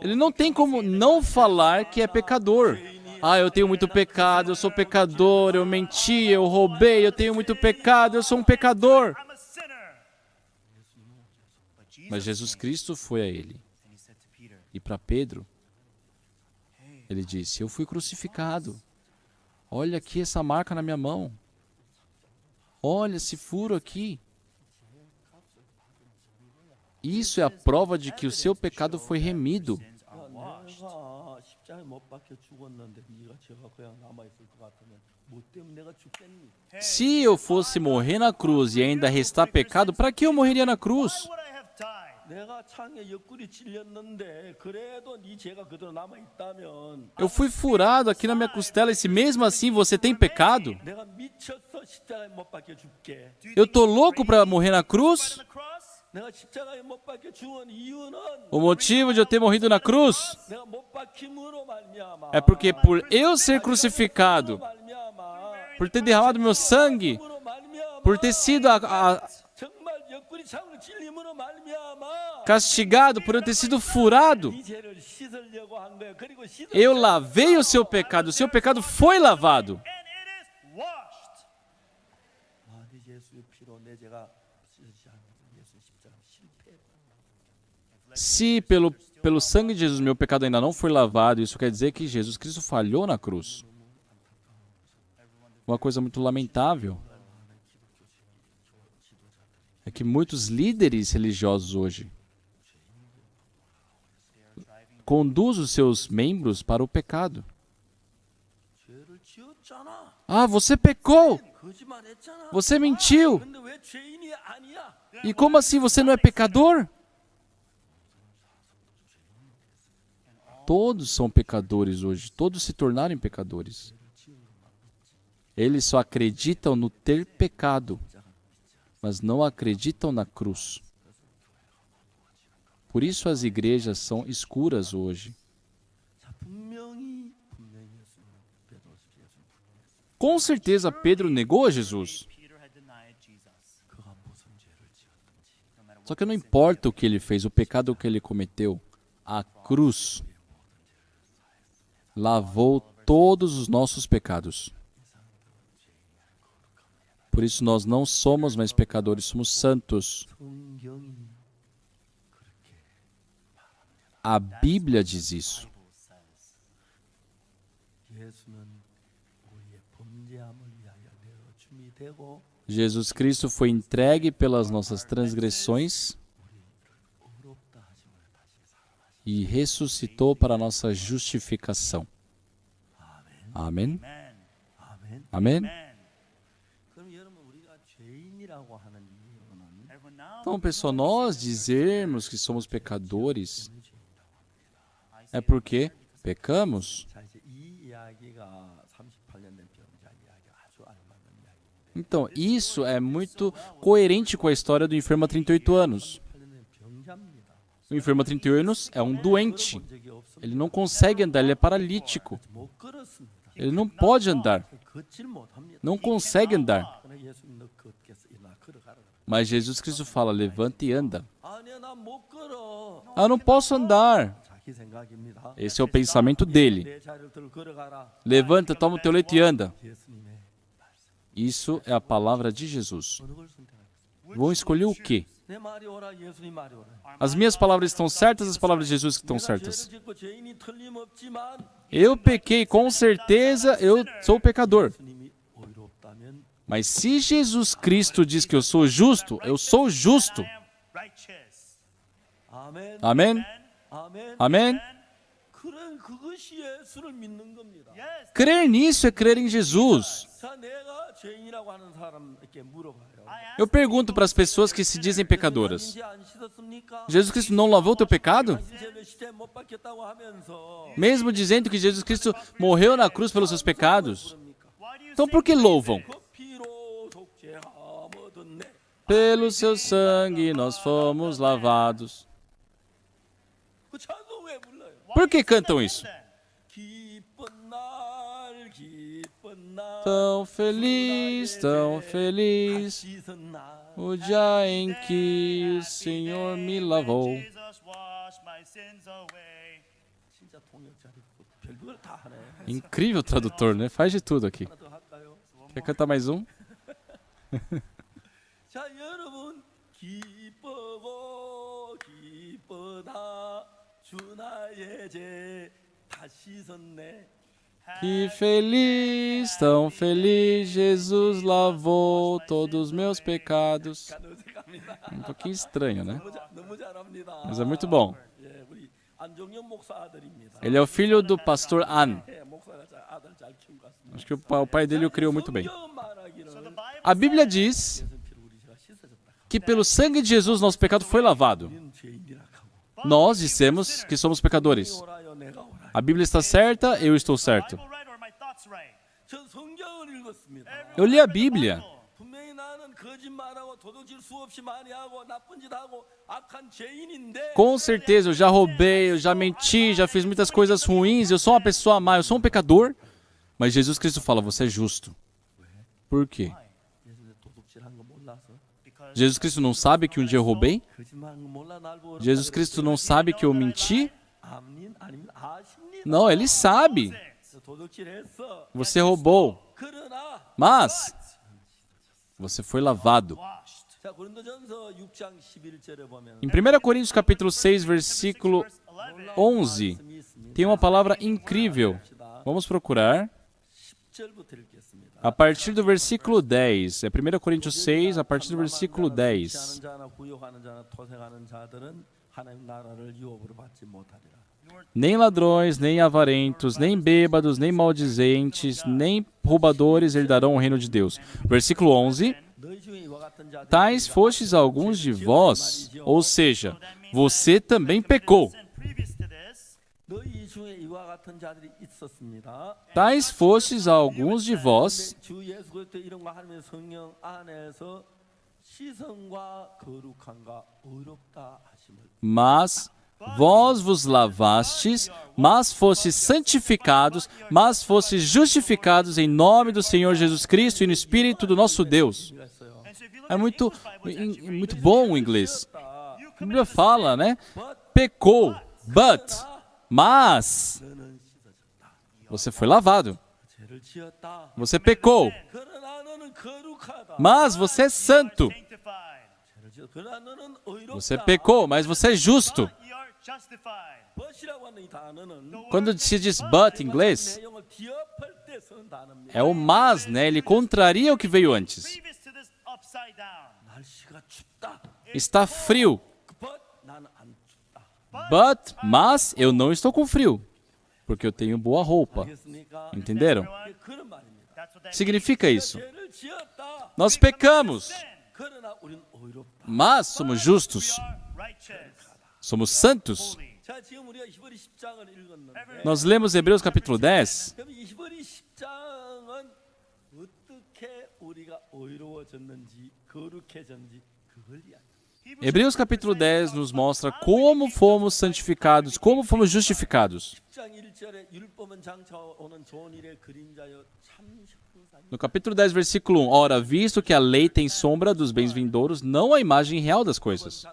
ele não tem como não falar que é pecador. Ah, eu tenho muito pecado, eu sou pecador, eu menti, eu roubei, eu tenho muito pecado, eu sou um pecador. Mas Jesus Cristo foi a ele. E para Pedro, ele disse: eu fui crucificado. Olha aqui essa marca na minha mão. Olha esse furo aqui. Isso é a prova de que o seu pecado foi remido. Se eu fosse morrer na cruz e ainda restar pecado, para que eu morreria na cruz? Eu fui furado aqui na minha costela e se mesmo assim você tem pecado? Eu estou louco para morrer na cruz? O motivo de eu ter morrido na cruz é porque por eu ser crucificado, por ter derramado meu sangue, por ter sido castigado, por eu ter sido furado, eu lavei o seu pecado foi lavado. Se pelo sangue de Jesus meu pecado ainda não foi lavado, isso quer dizer que Jesus Cristo falhou na cruz. Uma coisa muito lamentável é que muitos líderes religiosos hoje conduzem os seus membros para o pecado. Ah, você pecou! Você mentiu! E como assim você não é pecador? Todos são pecadores hoje, todos se tornaram pecadores. Eles só acreditam no ter pecado, mas não acreditam na cruz. Por isso as igrejas são escuras hoje. Com certeza Pedro negou a Jesus. Só que não importa o que ele fez, o pecado que ele cometeu, a cruz lavou todos os nossos pecados. Por isso nós não somos mais pecadores, somos santos. A Bíblia diz isso. Jesus Cristo foi entregue pelas nossas transgressões e ressuscitou para a nossa justificação. Amém? Amém? Então, pessoal, nós dizermos que somos pecadores é porque pecamos. Então, isso é muito coerente com a história do enfermo há 38 anos. O enfermo há 38 anos é um doente. Ele não consegue andar, ele é paralítico. Ele não pode andar. Não consegue andar. Mas Jesus Cristo fala, levanta e anda. Eu não posso andar. Esse é o pensamento dele. Levanta, toma o teu leito e anda. Isso é a palavra de Jesus. Vão escolher o quê? As minhas palavras estão certas, as palavras de Jesus estão certas. Eu pequei, com certeza eu sou pecador. Mas se Jesus Cristo diz que eu sou justo, eu sou justo. Amém? Amém? Crer nisso é crer em Jesus. Eu pergunto para as pessoas que se dizem pecadoras: Jesus Cristo não lavou o teu pecado? Mesmo dizendo que Jesus Cristo morreu na cruz pelos seus pecados. Então por que louvam? Pelo seu sangue nós fomos lavados. Por que cantam isso? Tão feliz, o dia em que o Senhor me lavou. Incrível tradutor, né? Faz de tudo aqui. Quer cantar mais um? Que feliz, tão feliz, Jesus lavou todos os meus pecados. Um pouquinho estranho, né? Mas é muito bom. Ele é o filho do pastor An. Acho que o pai dele o criou muito bem. A Bíblia diz que pelo sangue de Jesus nosso pecado foi lavado. Nós dissemos que somos pecadores. A Bíblia está certa, eu estou certo. Eu li a Bíblia. Com certeza, eu já roubei, eu já menti, já fiz muitas coisas ruins, eu sou uma pessoa má, eu sou um pecador. Mas Jesus Cristo fala, você é justo. Por quê? Jesus Cristo não sabe que um dia eu roubei? Jesus Cristo não sabe que eu menti? Não, ele sabe. Você roubou. Mas você foi lavado. Em 1 Coríntios capítulo 6, versículo 11, tem uma palavra incrível. Vamos procurar. A partir do versículo 10. É 1 Coríntios 6, a partir do versículo 10. Nem ladrões, nem avarentos, nem bêbados, nem maldizentes, nem roubadores herdarão o reino de Deus. Versículo 11. Tais fostes alguns de vós, ou seja, você também pecou. Tais fostes alguns de vós, mas vós vos lavastes, mas fostes santificados, mas fostes justificados em nome do Senhor Jesus Cristo e no Espírito do nosso Deus. É muito bom o inglês. A Bíblia fala, né? Pecou, mas você foi lavado. Você pecou, mas você é santo. Você pecou, mas você é justo. Quando se diz but em inglês, é o mas, né? Ele contraria o que veio antes. Está frio. Mas eu não estou com frio. porque eu tenho boa roupa. Entenderam? Significa isso. Nós pecamos, mas somos justos. Somos santos. Nós lemos Hebreus capítulo 10. Hebreus capítulo 10 nos mostra como fomos santificados, como fomos justificados. No capítulo 10, versículo 1, ora, visto que a lei tem sombra dos bens vindouros, não a imagem real das coisas.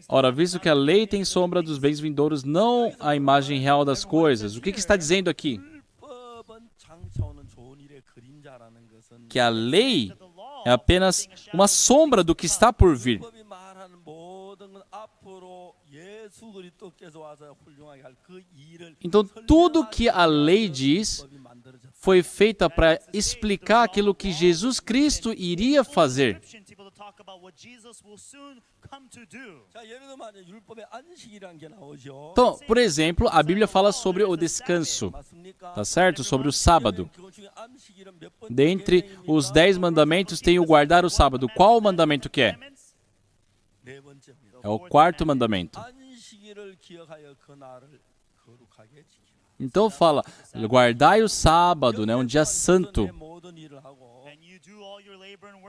Ora, visto que a lei tem sombra dos bens vindouros, não a imagem real das coisas. O que está dizendo aqui? Que a lei é apenas uma sombra do que está por vir. Então, tudo que a lei diz foi feita para explicar aquilo que Jesus Cristo iria fazer. Então, por exemplo, a Bíblia fala sobre o descanso, tá certo? Sobre o sábado. Dentre os 10 mandamentos tem o guardar o sábado. Qual o mandamento que é? É o 4º mandamento. Então fala, guardai o sábado, né? Um dia santo.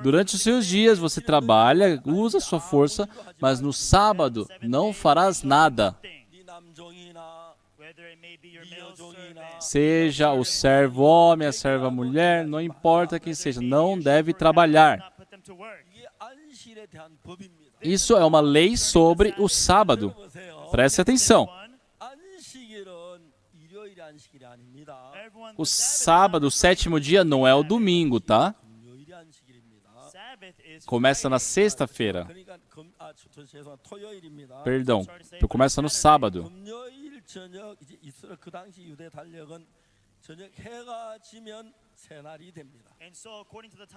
Durante os seus dias você trabalha, usa sua força, mas no sábado não farás nada. Seja o servo homem, a serva mulher, não importa quem seja, não deve trabalhar. Isso é uma lei sobre o sábado. Preste atenção. O sábado, o 7º dia, não é o domingo, tá? Começa na sexta-feira. Perdão, começa no sábado.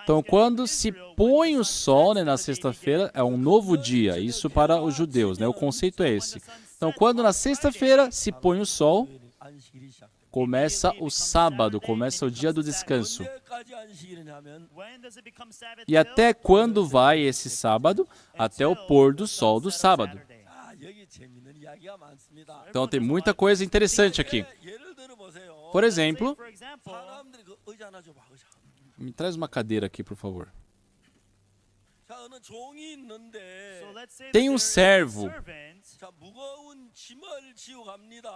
Então, quando se põe o sol, né, na sexta-feira, é um novo dia. Isso para os judeus, né? O conceito é esse. Então, quando na sexta-feira se põe o sol, começa o sábado, começa o dia do descanso. E até quando vai esse sábado? Até o pôr do sol do sábado. Então tem muita coisa interessante aqui. Por exemplo, me traz uma cadeira aqui, por favor. Tem um servo.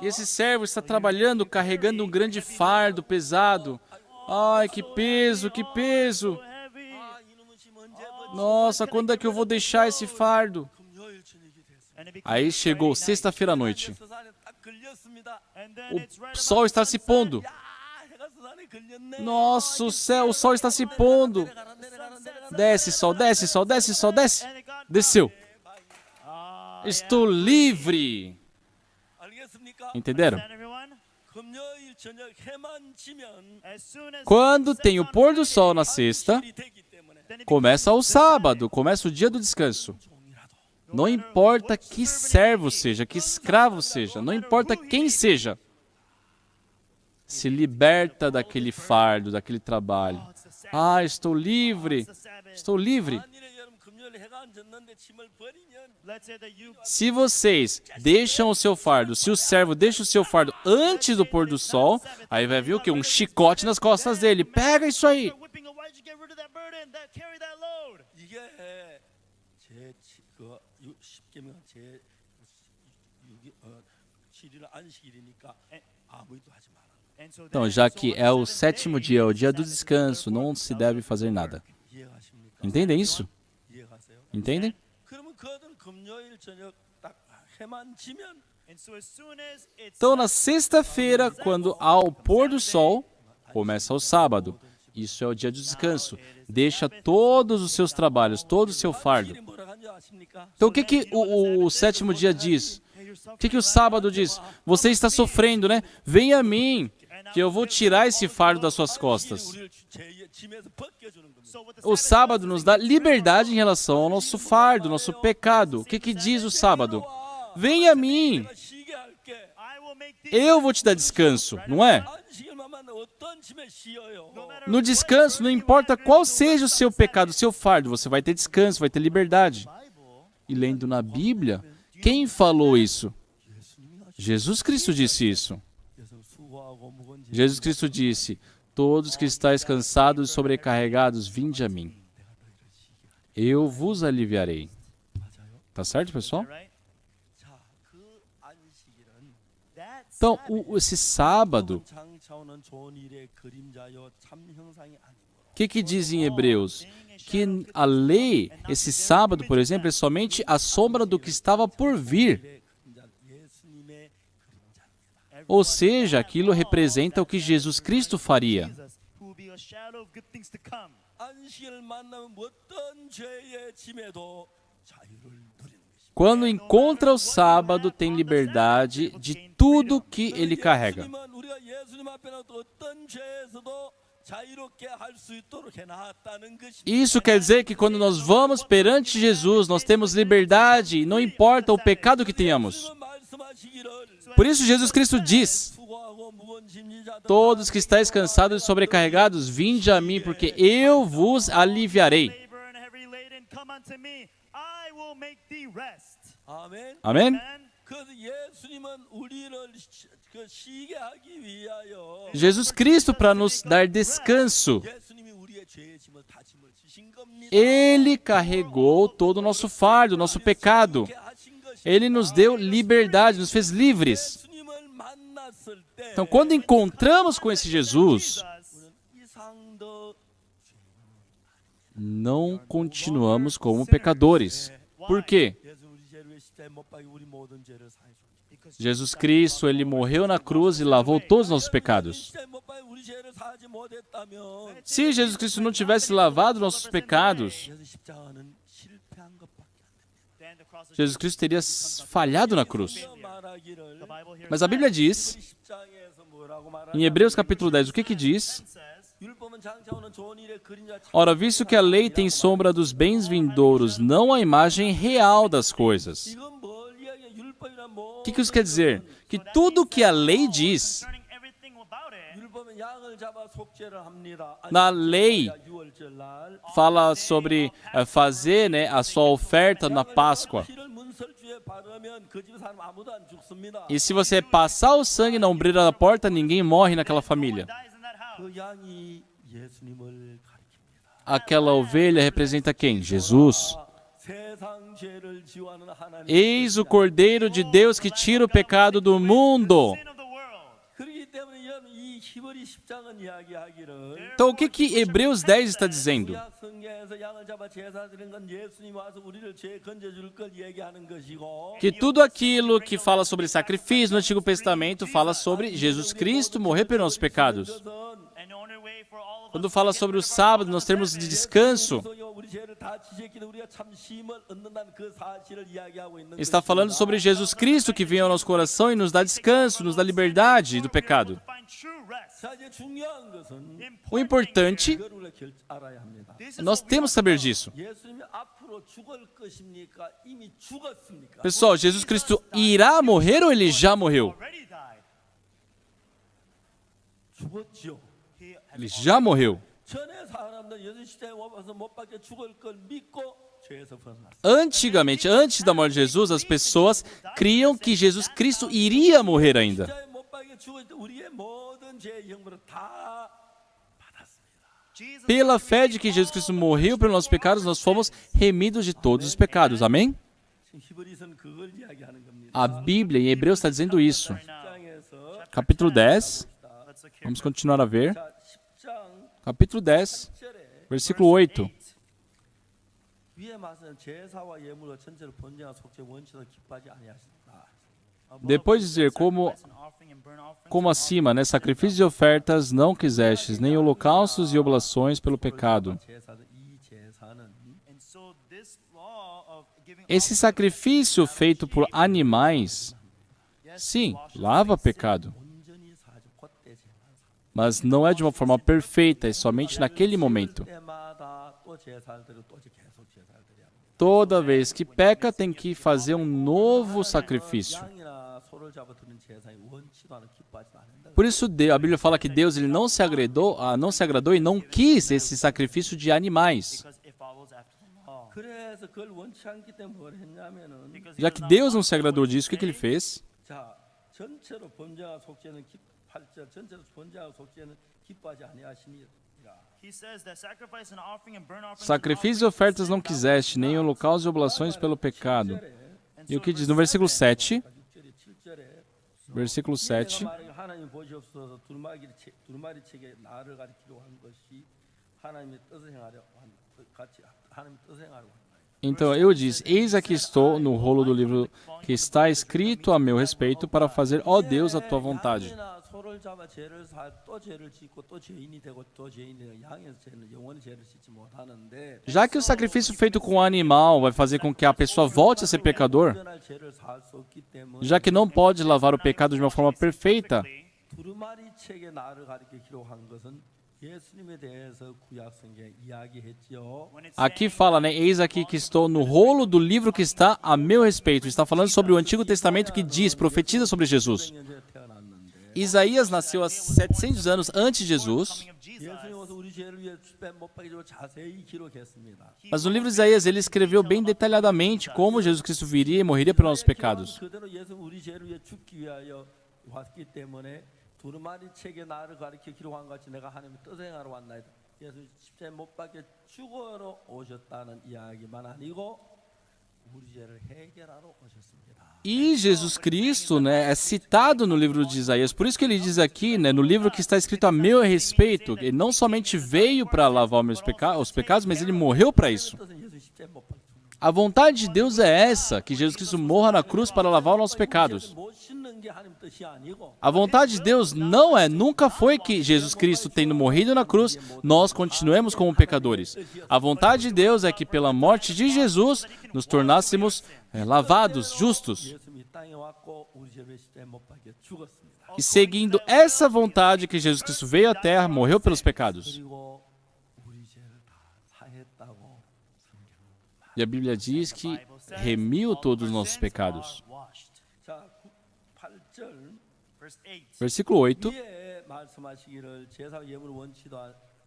E esse servo está trabalhando, carregando um grande fardo pesado. Ai, que peso, que peso. Nossa, quando é que eu vou deixar esse fardo? Aí chegou sexta-feira à noite. O sol está se pondo. Nossa, o sol está se pondo. Desce, sol, desce, sol, desce, sol, desce. Desceu. Estou livre. Entenderam? Quando tem o pôr do sol na sexta, começa o sábado, começa o dia do descanso. Não importa que servo seja, que escravo seja, não importa quem seja, se liberta daquele fardo, daquele trabalho. Ah, estou livre, estou livre. Se vocês deixam o seu fardo, se o servo deixa o seu fardo antes do pôr do sol, aí vai vir o quê? Um chicote nas costas dele. Pega isso aí. Então, já que é o 7º dia, o dia do descanso, não se deve fazer nada. Entendem isso? Entendem? Então, na sexta-feira, quando há o pôr do sol, começa o sábado. Isso é o dia do descanso. Deixa todos os seus trabalhos, todo o seu fardo. Então, o que o 7º dia diz? O que o sábado diz? Você está sofrendo, né? Venha a mim. que eu vou tirar esse fardo das suas costas. O sábado nos dá liberdade em relação ao nosso fardo, nosso pecado. O que diz o sábado? Venha a mim. Eu vou te dar descanso, não é? No descanso, não importa qual seja o seu pecado, o seu fardo, você vai ter descanso, vai ter liberdade. E lendo na Bíblia, quem falou isso? Jesus Cristo disse isso. Jesus Cristo disse: todos que estáis cansados e sobrecarregados, vinde a mim. Eu vos aliviarei. Tá certo, pessoal? Então, esse sábado, o que diz em Hebreus? Que a lei, esse sábado, por exemplo, é somente a sombra do que estava por vir. Ou seja, aquilo representa o que Jesus Cristo faria. Quando encontra o sábado, tem liberdade de tudo que ele carrega. Isso quer dizer que quando nós vamos perante Jesus, nós temos liberdade, não importa o pecado que tenhamos. Por isso Jesus Cristo diz: todos que estáis cansados e sobrecarregados, vinde a mim, porque eu vos aliviarei. Amém? Jesus Cristo, para nos dar descanso, Ele carregou todo o nosso fardo, nosso pecado. Ele nos deu liberdade, nos fez livres. Então, quando encontramos com esse Jesus, não continuamos como pecadores. Por quê? Jesus Cristo, Ele morreu na cruz e lavou todos os nossos pecados. Se Jesus Cristo não tivesse lavado nossos pecados, Jesus Cristo teria falhado na cruz. Mas a Bíblia diz, em Hebreus capítulo 10, o que diz? Ora, visto que a lei tem sombra dos bens vindouros, não a imagem real das coisas. O que isso quer dizer? Que tudo que a lei diz, na lei, fala sobre fazer a sua oferta na Páscoa. E se você passar o sangue na ombreira da porta, ninguém morre naquela família. Aquela ovelha representa quem? Jesus. Eis o Cordeiro de Deus que tira o pecado do mundo. Então, o que Hebreus 10 está dizendo? Que tudo aquilo que fala sobre sacrifício no Antigo Testamento fala sobre Jesus Cristo morrer pelos nossos pecados. Quando fala sobre o sábado, nós temos de descanso. Está falando sobre Jesus Cristo que vem ao nosso coração e nos dá descanso, nos dá liberdade do pecado. O importante, nós temos que saber disso. Pessoal, Jesus Cristo irá morrer ou Ele já morreu? Ele já morreu. Antigamente, antes da morte de Jesus, as pessoas criam que Jesus Cristo iria morrer ainda. Pela fé de que Jesus Cristo morreu pelos nossos pecados, nós fomos remidos de todos os pecados. Amém? A Bíblia em Hebreus está dizendo isso. Capítulo 10. Vamos continuar a ver. Capítulo 10, versículo 8. Depois de dizer, como acima, sacrifícios e ofertas não quisestes, nem holocaustos e oblações pelo pecado. Esse sacrifício feito por animais, sim, lava pecado. mas não é de uma forma perfeita, é somente naquele momento. Toda vez que peca, tem que fazer um novo sacrifício. Por isso, a Bíblia fala que Deus ele não se agradou e não quis esse sacrifício de animais. Já que Deus não se agradou disso, o que ele fez? Sacrifícios e ofertas não quiseste, nem holocaustos e oblações pelo pecado. E o que diz no versículo 7? Versículo 7. Então eu disse, eis aqui estou no rolo do livro que está escrito a meu respeito para fazer, ó Deus, a tua vontade. Já que o sacrifício feito com o animal vai fazer com que a pessoa volte a ser pecador, já que não pode lavar o pecado de uma forma perfeita, aqui fala, né? Eis aqui que estou no rolo do livro que está a meu respeito. Está falando sobre o Antigo Testamento que diz, profetiza sobre Jesus. Isaías nasceu há 700 anos antes de Jesus. Mas no livro de Isaías ele escreveu bem detalhadamente como Jesus Cristo viria e morreria pelos nossos pecados. E Jesus Cristo, né, é citado no livro de Isaías. Por isso que ele diz aqui, né, no livro que está escrito a meu respeito, ele não somente veio para lavar os pecados, mas ele morreu para isso. A vontade de Deus é essa, que Jesus Cristo morra na cruz para lavar os nossos pecados. A vontade de Deus nunca foi que Jesus Cristo, tendo morrido na cruz, nós continuemos como pecadores. A vontade de Deus é que pela morte de Jesus, nos tornássemos lavados, justos. E seguindo essa vontade que Jesus Cristo veio à terra, morreu pelos pecados. E a Bíblia diz que remiu todos os nossos pecados. Versículo 8.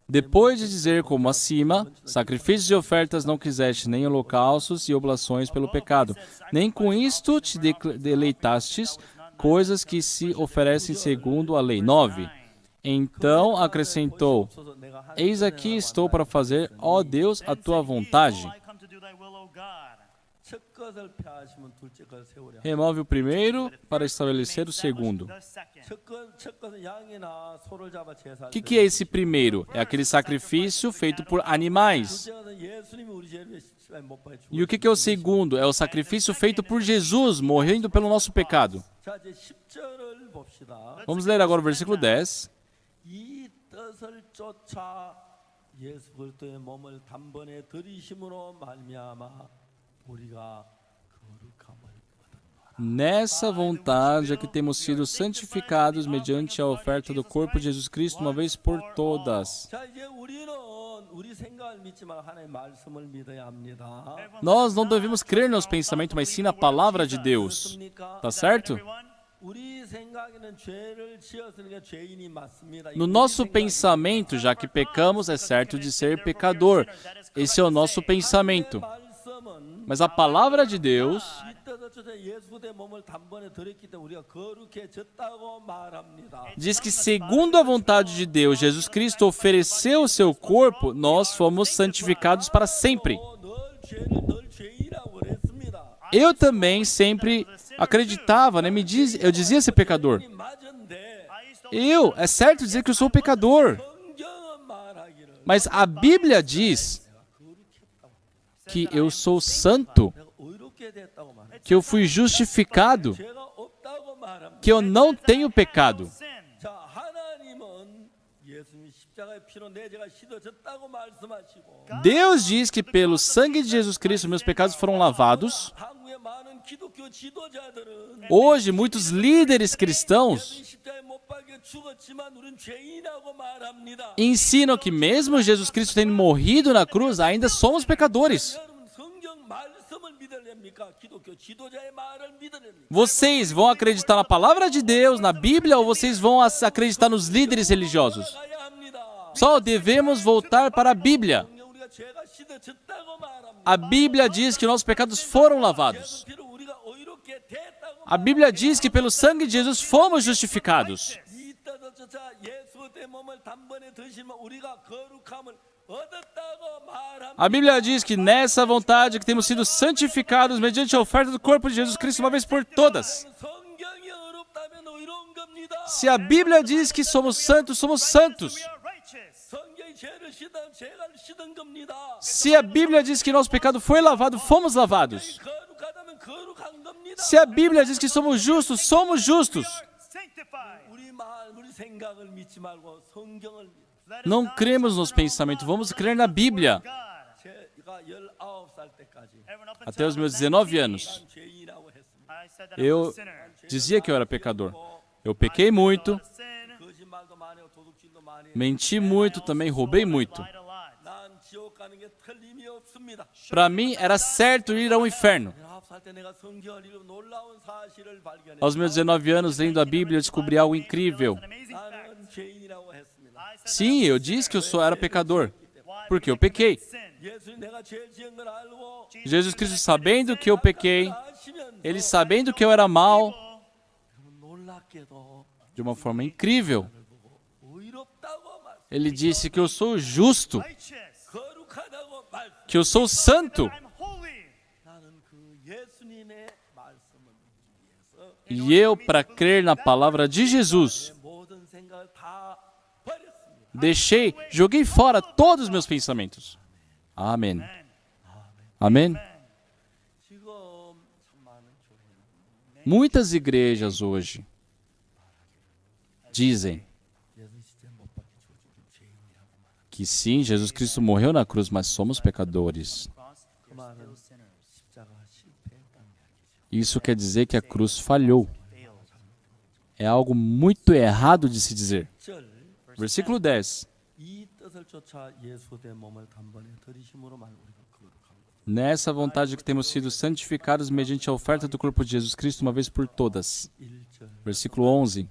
Depois de dizer como acima, sacrifícios e ofertas não quiseste, nem holocaustos e oblações pelo pecado, nem com isto te deleitastes, coisas que se oferecem segundo a lei. 9. Então acrescentou, eis aqui estou para fazer, ó Deus, a tua vontade. Remove o primeiro para estabelecer o segundo. O que é esse primeiro? É aquele sacrifício feito por animais. E o que é o segundo? É o sacrifício feito por Jesus, morrendo pelo nosso pecado. Vamos ler agora o versículo 10. Nessa vontade é que temos sido santificados mediante a oferta do corpo de Jesus Cristo uma vez por todas. Nós não devemos crer nos pensamentos, mas sim na palavra de Deus. Tá certo? No nosso pensamento, já que pecamos, é certo de ser pecador. Esse é o nosso pensamento. Mas a palavra de Deus diz que, segundo a vontade de Deus, Jesus Cristo ofereceu o seu corpo, nós fomos santificados para sempre. Eu também sempre acreditava, né? Eu dizia ser pecador. É certo dizer que eu sou pecador. Mas a Bíblia diz que eu sou santo, que eu fui justificado, que eu não tenho pecado. Deus diz que pelo sangue de Jesus Cristo meus pecados foram lavados. Hoje, muitos líderes cristãos ensinam que mesmo Jesus Cristo tendo morrido na cruz, ainda somos pecadores. Vocês vão acreditar na palavra de Deus, na Bíblia, ou vocês vão acreditar nos líderes religiosos? Só devemos voltar para a Bíblia. A Bíblia diz que nossos pecados foram lavados. A Bíblia diz que pelo sangue de Jesus fomos justificados. A Bíblia diz que nessa vontade que temos sido santificados mediante a oferta do corpo de Jesus Cristo uma vez por todas. Se a Bíblia diz que somos santos, somos santos. Se a Bíblia diz que nosso pecado foi lavado, fomos lavados. Se a Bíblia diz que somos justos, somos justos. Não cremos nos pensamentos, vamos crer na Bíblia. Até os meus 19 anos, eu dizia que eu era pecador. Eu pequei muito, menti muito, também roubei muito. Para mim, era certo ir ao inferno. Aos meus 19 anos, lendo a Bíblia, eu descobri algo incrível. Sim, eu disse que eu era pecador, porque eu pequei. Jesus Cristo, sabendo que eu pequei, Ele sabendo que eu era mau, de uma forma incrível, Ele disse que eu sou justo, que eu sou santo. E eu, para crer na palavra de Jesus, joguei fora todos os meus pensamentos. Amém. Amém. Muitas igrejas hoje dizem que sim, Jesus Cristo morreu na cruz, mas somos pecadores. Isso quer dizer que a cruz falhou. É algo muito errado de se dizer. Versículo 10. Nessa vontade que temos sido santificados mediante a oferta do corpo de Jesus Cristo uma vez por todas. Versículo 11.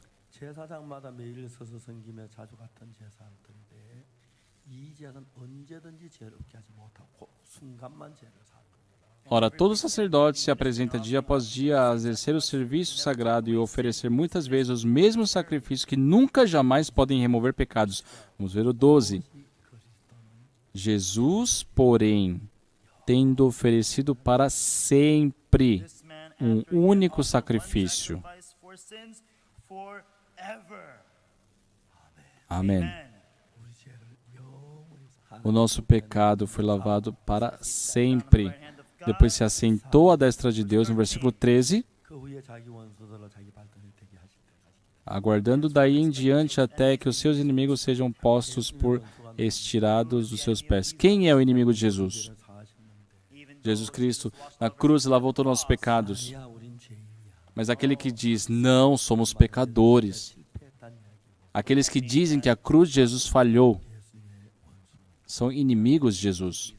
Ora, todo sacerdote se apresenta dia após dia a exercer o serviço sagrado e oferecer muitas vezes os mesmos sacrifícios que nunca jamais podem remover pecados. Vamos ver o 12. Jesus, porém, tendo oferecido para sempre um único sacrifício. Amém. O nosso pecado foi lavado para sempre. Depois se assentou à destra de Deus, no versículo 13, aguardando daí em diante até que os seus inimigos sejam postos por estirados dos seus pés. Quem é o inimigo de Jesus? Jesus Cristo, na cruz, lavou todos os nossos pecados. Mas aquele que diz, não, somos pecadores. Aqueles que dizem que a cruz de Jesus falhou, são inimigos de Jesus.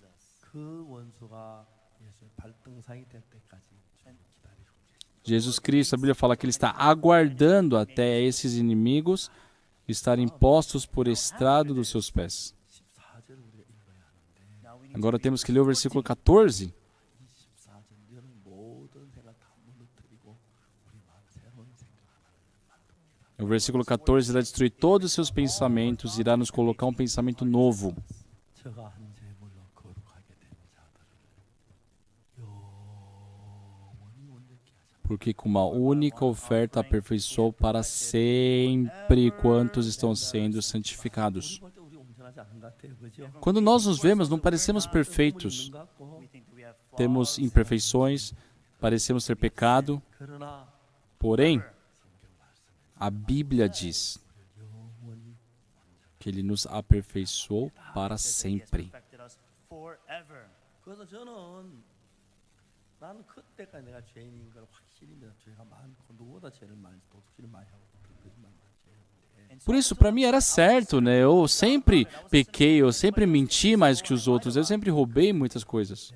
Jesus Cristo, a Bíblia fala que Ele está aguardando até esses inimigos estarem postos por estrado dos seus pés. Agora temos que ler o versículo 14. O versículo 14 irá destruir todos os seus pensamentos, irá nos colocar um pensamento novo. Porque com uma única oferta aperfeiçoou para sempre quantos estão sendo santificados. Quando nós nos vemos, não parecemos perfeitos. Temos imperfeições, parecemos ter pecado. Porém, a Bíblia diz que Ele nos aperfeiçoou para sempre. Por isso, para mim era certo, né? Eu sempre pequei, eu sempre menti mais que os outros, eu sempre roubei muitas coisas.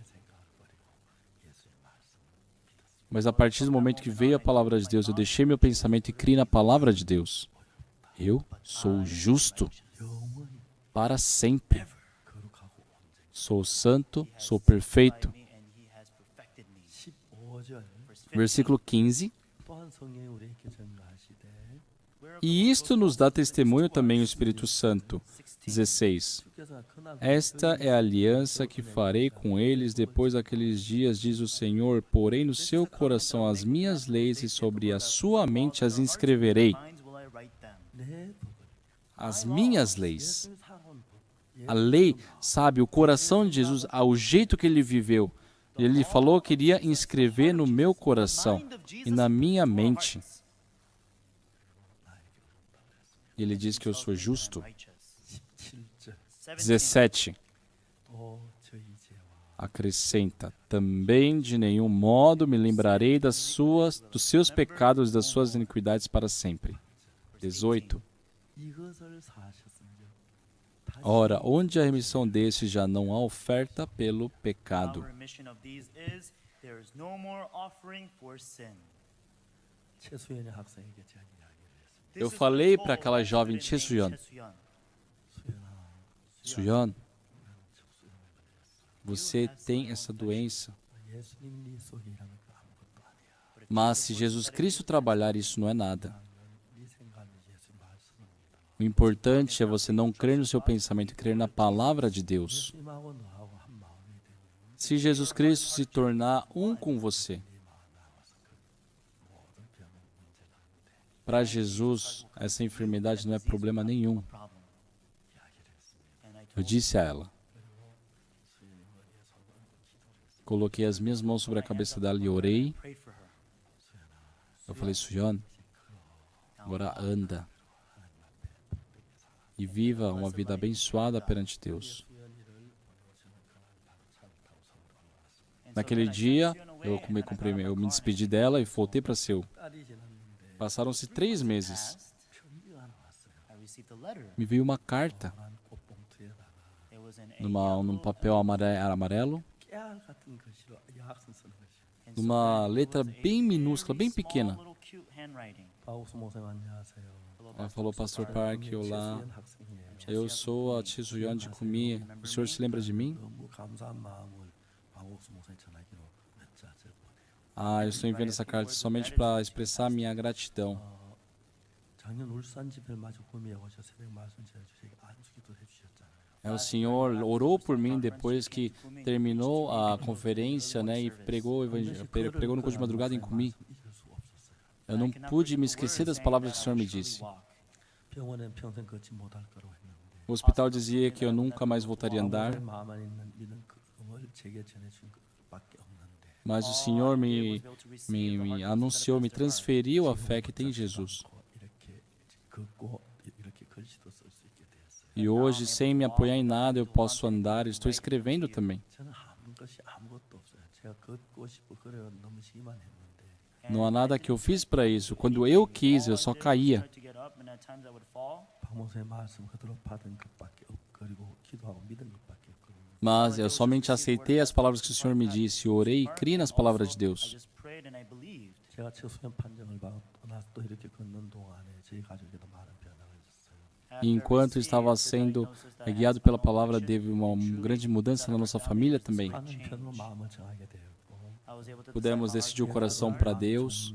Mas a partir do momento que veio a palavra de Deus, eu deixei meu pensamento e criei na palavra de Deus. Eu sou justo para sempre. Sou santo, sou perfeito. Versículo 15. E isto nos dá testemunho também o Espírito Santo. 16. Esta é a aliança que farei com eles depois daqueles dias, diz o Senhor. Porei no seu coração as minhas leis e sobre a sua mente as inscreverei. As minhas leis. A lei, sabe, o coração de Jesus, o jeito que ele viveu. Ele falou que iria inscrever no meu coração e na minha mente. Ele diz que eu sou justo. 17. Acrescenta, também de nenhum modo me lembrarei dos seus pecados e das suas iniquidades para sempre. 18. Ora, onde a remissão desses já não há oferta pelo pecado. Eu falei para aquela jovem Chesuyeon, Suyeon, você tem essa doença, mas se Jesus Cristo trabalhar, isso não é nada. O importante é você não crer no seu pensamento e crer na palavra de Deus. Se Jesus Cristo se tornar um com você, para Jesus, essa enfermidade não é problema nenhum. Eu disse a ela. Coloquei as minhas mãos sobre a cabeça dela e orei. Eu falei, Suyeon, agora anda. E viva uma vida abençoada perante Deus. Naquele dia, eu me despedi dela e voltei para Seul. Passaram-se 3 meses. Me veio uma carta num papel amarelo, numa letra bem minúscula, bem pequena. Ela falou, Pastor Park, olá, eu sou a Chesuyeon de Kumi. O senhor se lembra de mim? Eu estou enviando essa carta somente para expressar minha gratidão. O senhor orou por mim depois que terminou a conferência, né, e pregou no culto de madrugada em Kumi. Eu não pude me esquecer das palavras que o senhor me disse. O hospital dizia que eu nunca mais voltaria a andar. Mas o Senhor me anunciou, me transferiu a fé que tem em Jesus. E hoje, sem me apoiar em nada, eu posso andar. Estou escrevendo também. Não há nada que eu fiz para isso. Quando eu quis, eu só caía. Mas eu somente aceitei as palavras que o Senhor me disse, orei e criei nas palavras de Deus. E enquanto estava sendo guiado pela palavra, teve uma grande mudança na nossa família também. Pudemos decidir o coração para Deus.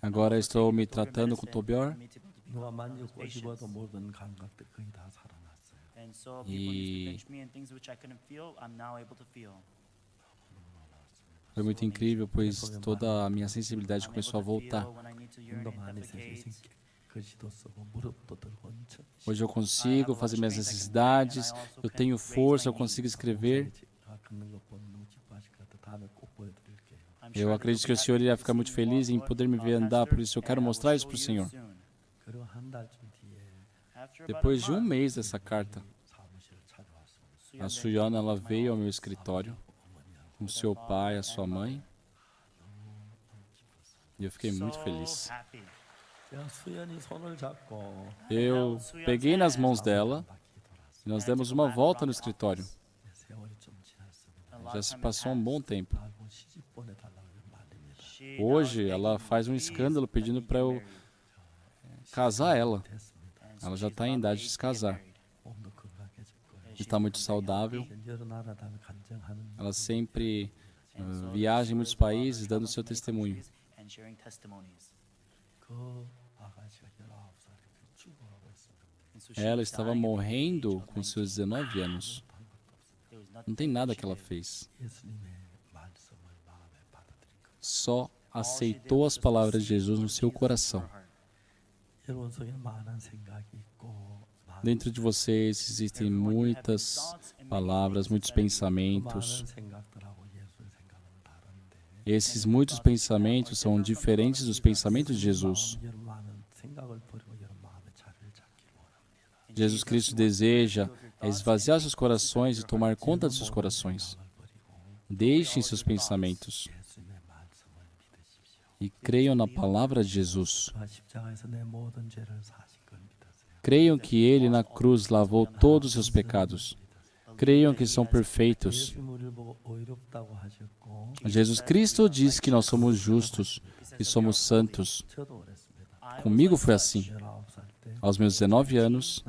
Agora estou me tratando com Tobior. E foi muito incrível, pois toda a minha sensibilidade começou a voltar. Hoje eu consigo fazer minhas necessidades, eu tenho força, eu consigo escrever. Eu acredito que o Senhor irá ficar muito feliz em poder me ver andar, por isso eu quero mostrar isso para o Senhor. Depois de 1 mês dessa carta, a Suyeon, ela veio ao meu escritório, com seu pai, a sua mãe. E eu fiquei muito feliz. Eu peguei nas mãos dela e nós demos uma volta no escritório. Já se passou um bom tempo. Hoje, ela faz um escândalo pedindo para eu casar ela. Ela já está em idade de se casar. Está muito saudável. Ela sempre viaja em muitos países dando seu testemunho. Ela estava morrendo com seus 19 anos. Não tem nada que ela fez. Só aceitou as palavras de Jesus no seu coração. Dentro de vocês existem muitas palavras, muitos pensamentos. Esses muitos pensamentos são diferentes dos pensamentos de Jesus. Jesus Cristo deseja esvaziar seus corações e tomar conta de seus corações. Deixem seus pensamentos e creiam na palavra de Jesus. Creiam que Ele na cruz lavou todos os seus pecados. Creiam que são perfeitos. Jesus Cristo diz que nós somos justos e somos santos. Comigo foi assim. Aos meus 19 anos,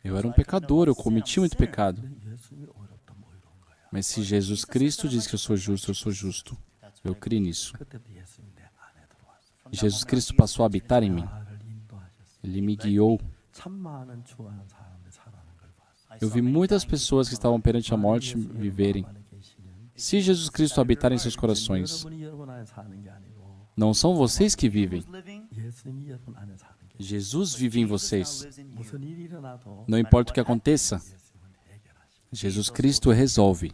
eu era um pecador, eu cometi muito pecado. Mas se Jesus Cristo diz que eu sou justo. Eu creio nisso. E Jesus Cristo passou a habitar em mim. Ele me guiou. Eu vi muitas pessoas que estavam perante a morte viverem. Se Jesus Cristo habitar em seus corações, não são vocês que vivem. Jesus vive em vocês. Não importa o que aconteça, Jesus Cristo resolve.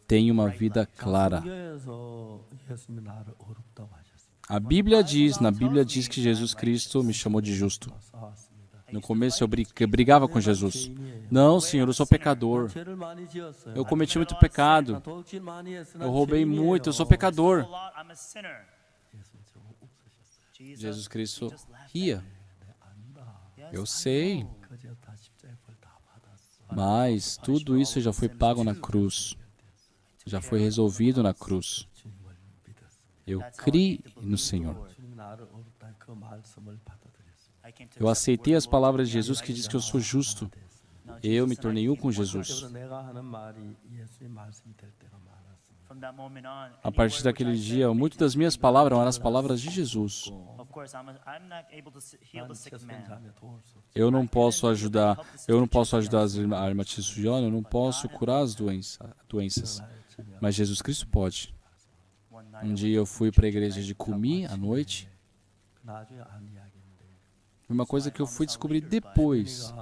Tenha uma vida clara. Na Bíblia diz que Jesus Cristo me chamou de justo. No começo eu brigava com Jesus. Não, Senhor, eu sou pecador. Eu cometi muito pecado. Eu roubei muito, eu sou pecador. Jesus Cristo ria. Eu sei. Mas tudo isso já foi pago na cruz. Já foi resolvido na cruz. Eu criei no Senhor. Eu aceitei as palavras de Jesus que diz que eu sou justo. Eu me tornei um com Jesus. A partir daquele dia, muitas das minhas palavras eram as palavras de Jesus. Eu não posso ajudar a irmã Tsuyono, eu não posso curar as doenças. Mas Jesus Cristo pode. Um dia eu fui para a igreja de Kumi à noite. Uma coisa que eu fui descobrir depois.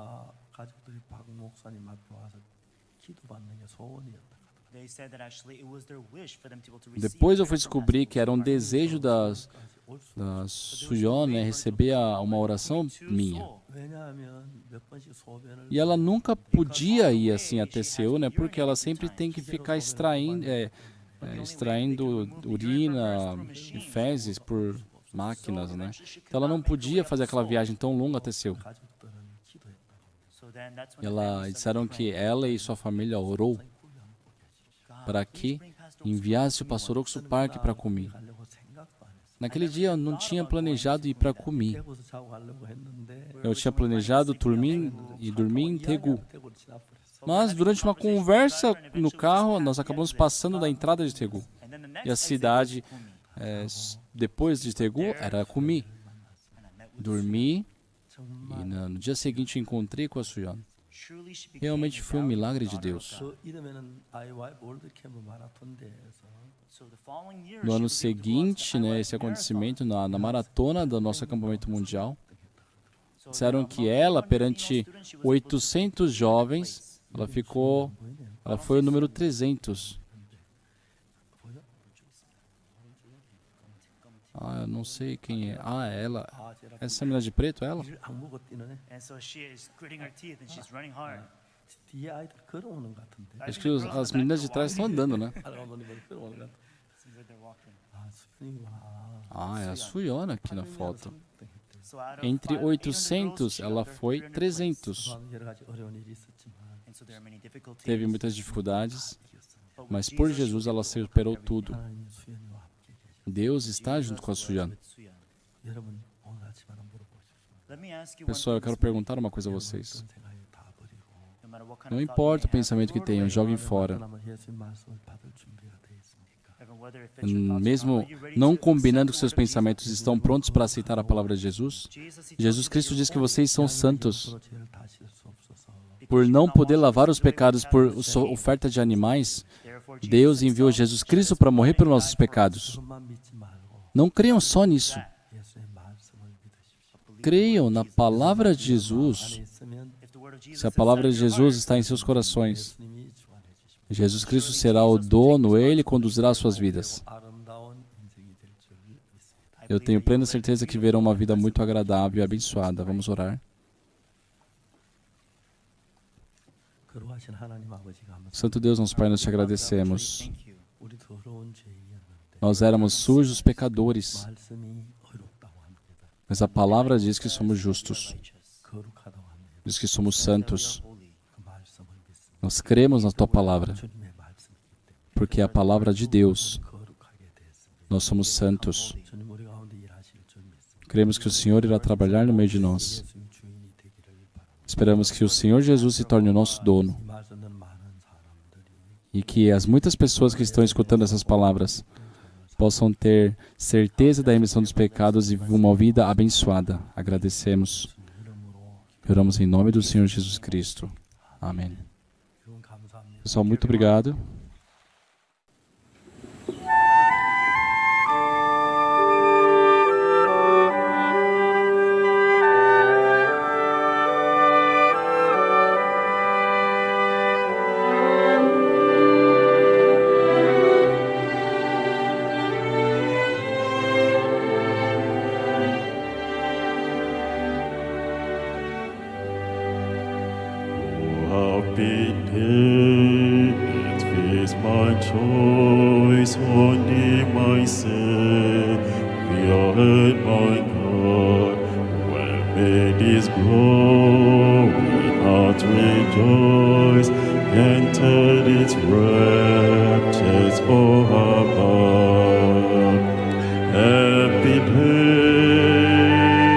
Depois eu fui descobrir que era um desejo da Suyon, receber uma oração minha. E ela nunca podia ir assim a TCU, porque ela sempre tem que ficar extraindo urina e fezes por máquinas, Então ela não podia fazer aquela viagem tão longa a TCU. E disseram que ela e sua família orou para que enviasse o pastor Oksu Park para Kumi. Naquele dia eu não tinha planejado ir para Kumi. Eu tinha planejado dormir em Daegu. Mas durante uma conversa no carro, nós acabamos passando da entrada de Daegu. E a cidade, depois de Daegu, era Kumi. Dormi e no dia seguinte eu encontrei com a Suyon. Realmente foi um milagre de Deus. No ano seguinte, esse acontecimento, na maratona do nosso acampamento mundial, disseram que ela, perante 800 jovens, ela foi o número 300. Eu não sei quem é. Ela. Essa menina de preto, ela? Acho que as meninas de trás estão andando, né? Ah, é a Suyona aqui na foto. Entre 800, ela foi 300. Teve muitas dificuldades, mas por Jesus ela superou tudo. Deus está junto com a Suyana. Pessoal, eu quero perguntar uma coisa a vocês. Não importa o pensamento que tenham, joguem fora. Mesmo não combinando com seus pensamentos, estão prontos para aceitar a palavra de Jesus? Jesus Cristo diz que vocês são santos. Por não poder lavar os pecados por oferta de animais, Deus enviou Jesus Cristo para morrer pelos nossos pecados. Não creiam só nisso. Creiam na palavra de Jesus. Se a palavra de Jesus está em seus corações, Jesus Cristo será o dono, Ele conduzirá as suas vidas. Eu tenho plena certeza que verão uma vida muito agradável e abençoada. Vamos orar. Santo Deus, nosso Pai, nós te agradecemos. Nós éramos sujos pecadores, mas a palavra diz que somos justos, diz que somos santos. Nós cremos na Tua palavra, porque é a palavra de Deus. Nós somos santos. Cremos que o Senhor irá trabalhar no meio de nós. Esperamos que o Senhor Jesus se torne o nosso dono e que as muitas pessoas que estão escutando essas palavras possam ter certeza da remissão dos pecados e uma vida abençoada. Agradecemos. Oramos em nome do Senhor Jesus Cristo. Amém. Pessoal, muito obrigado.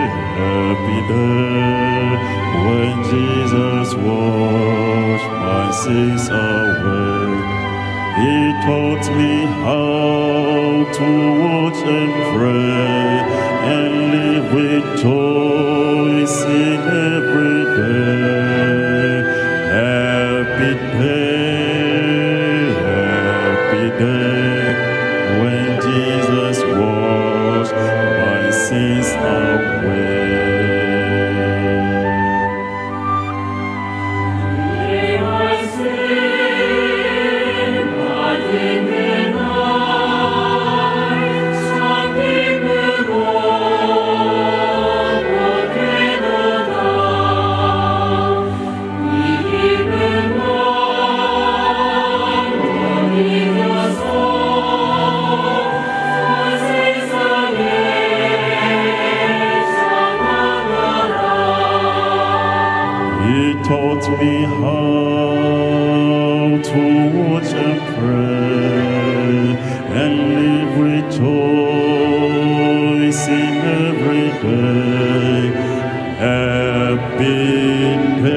Happy day.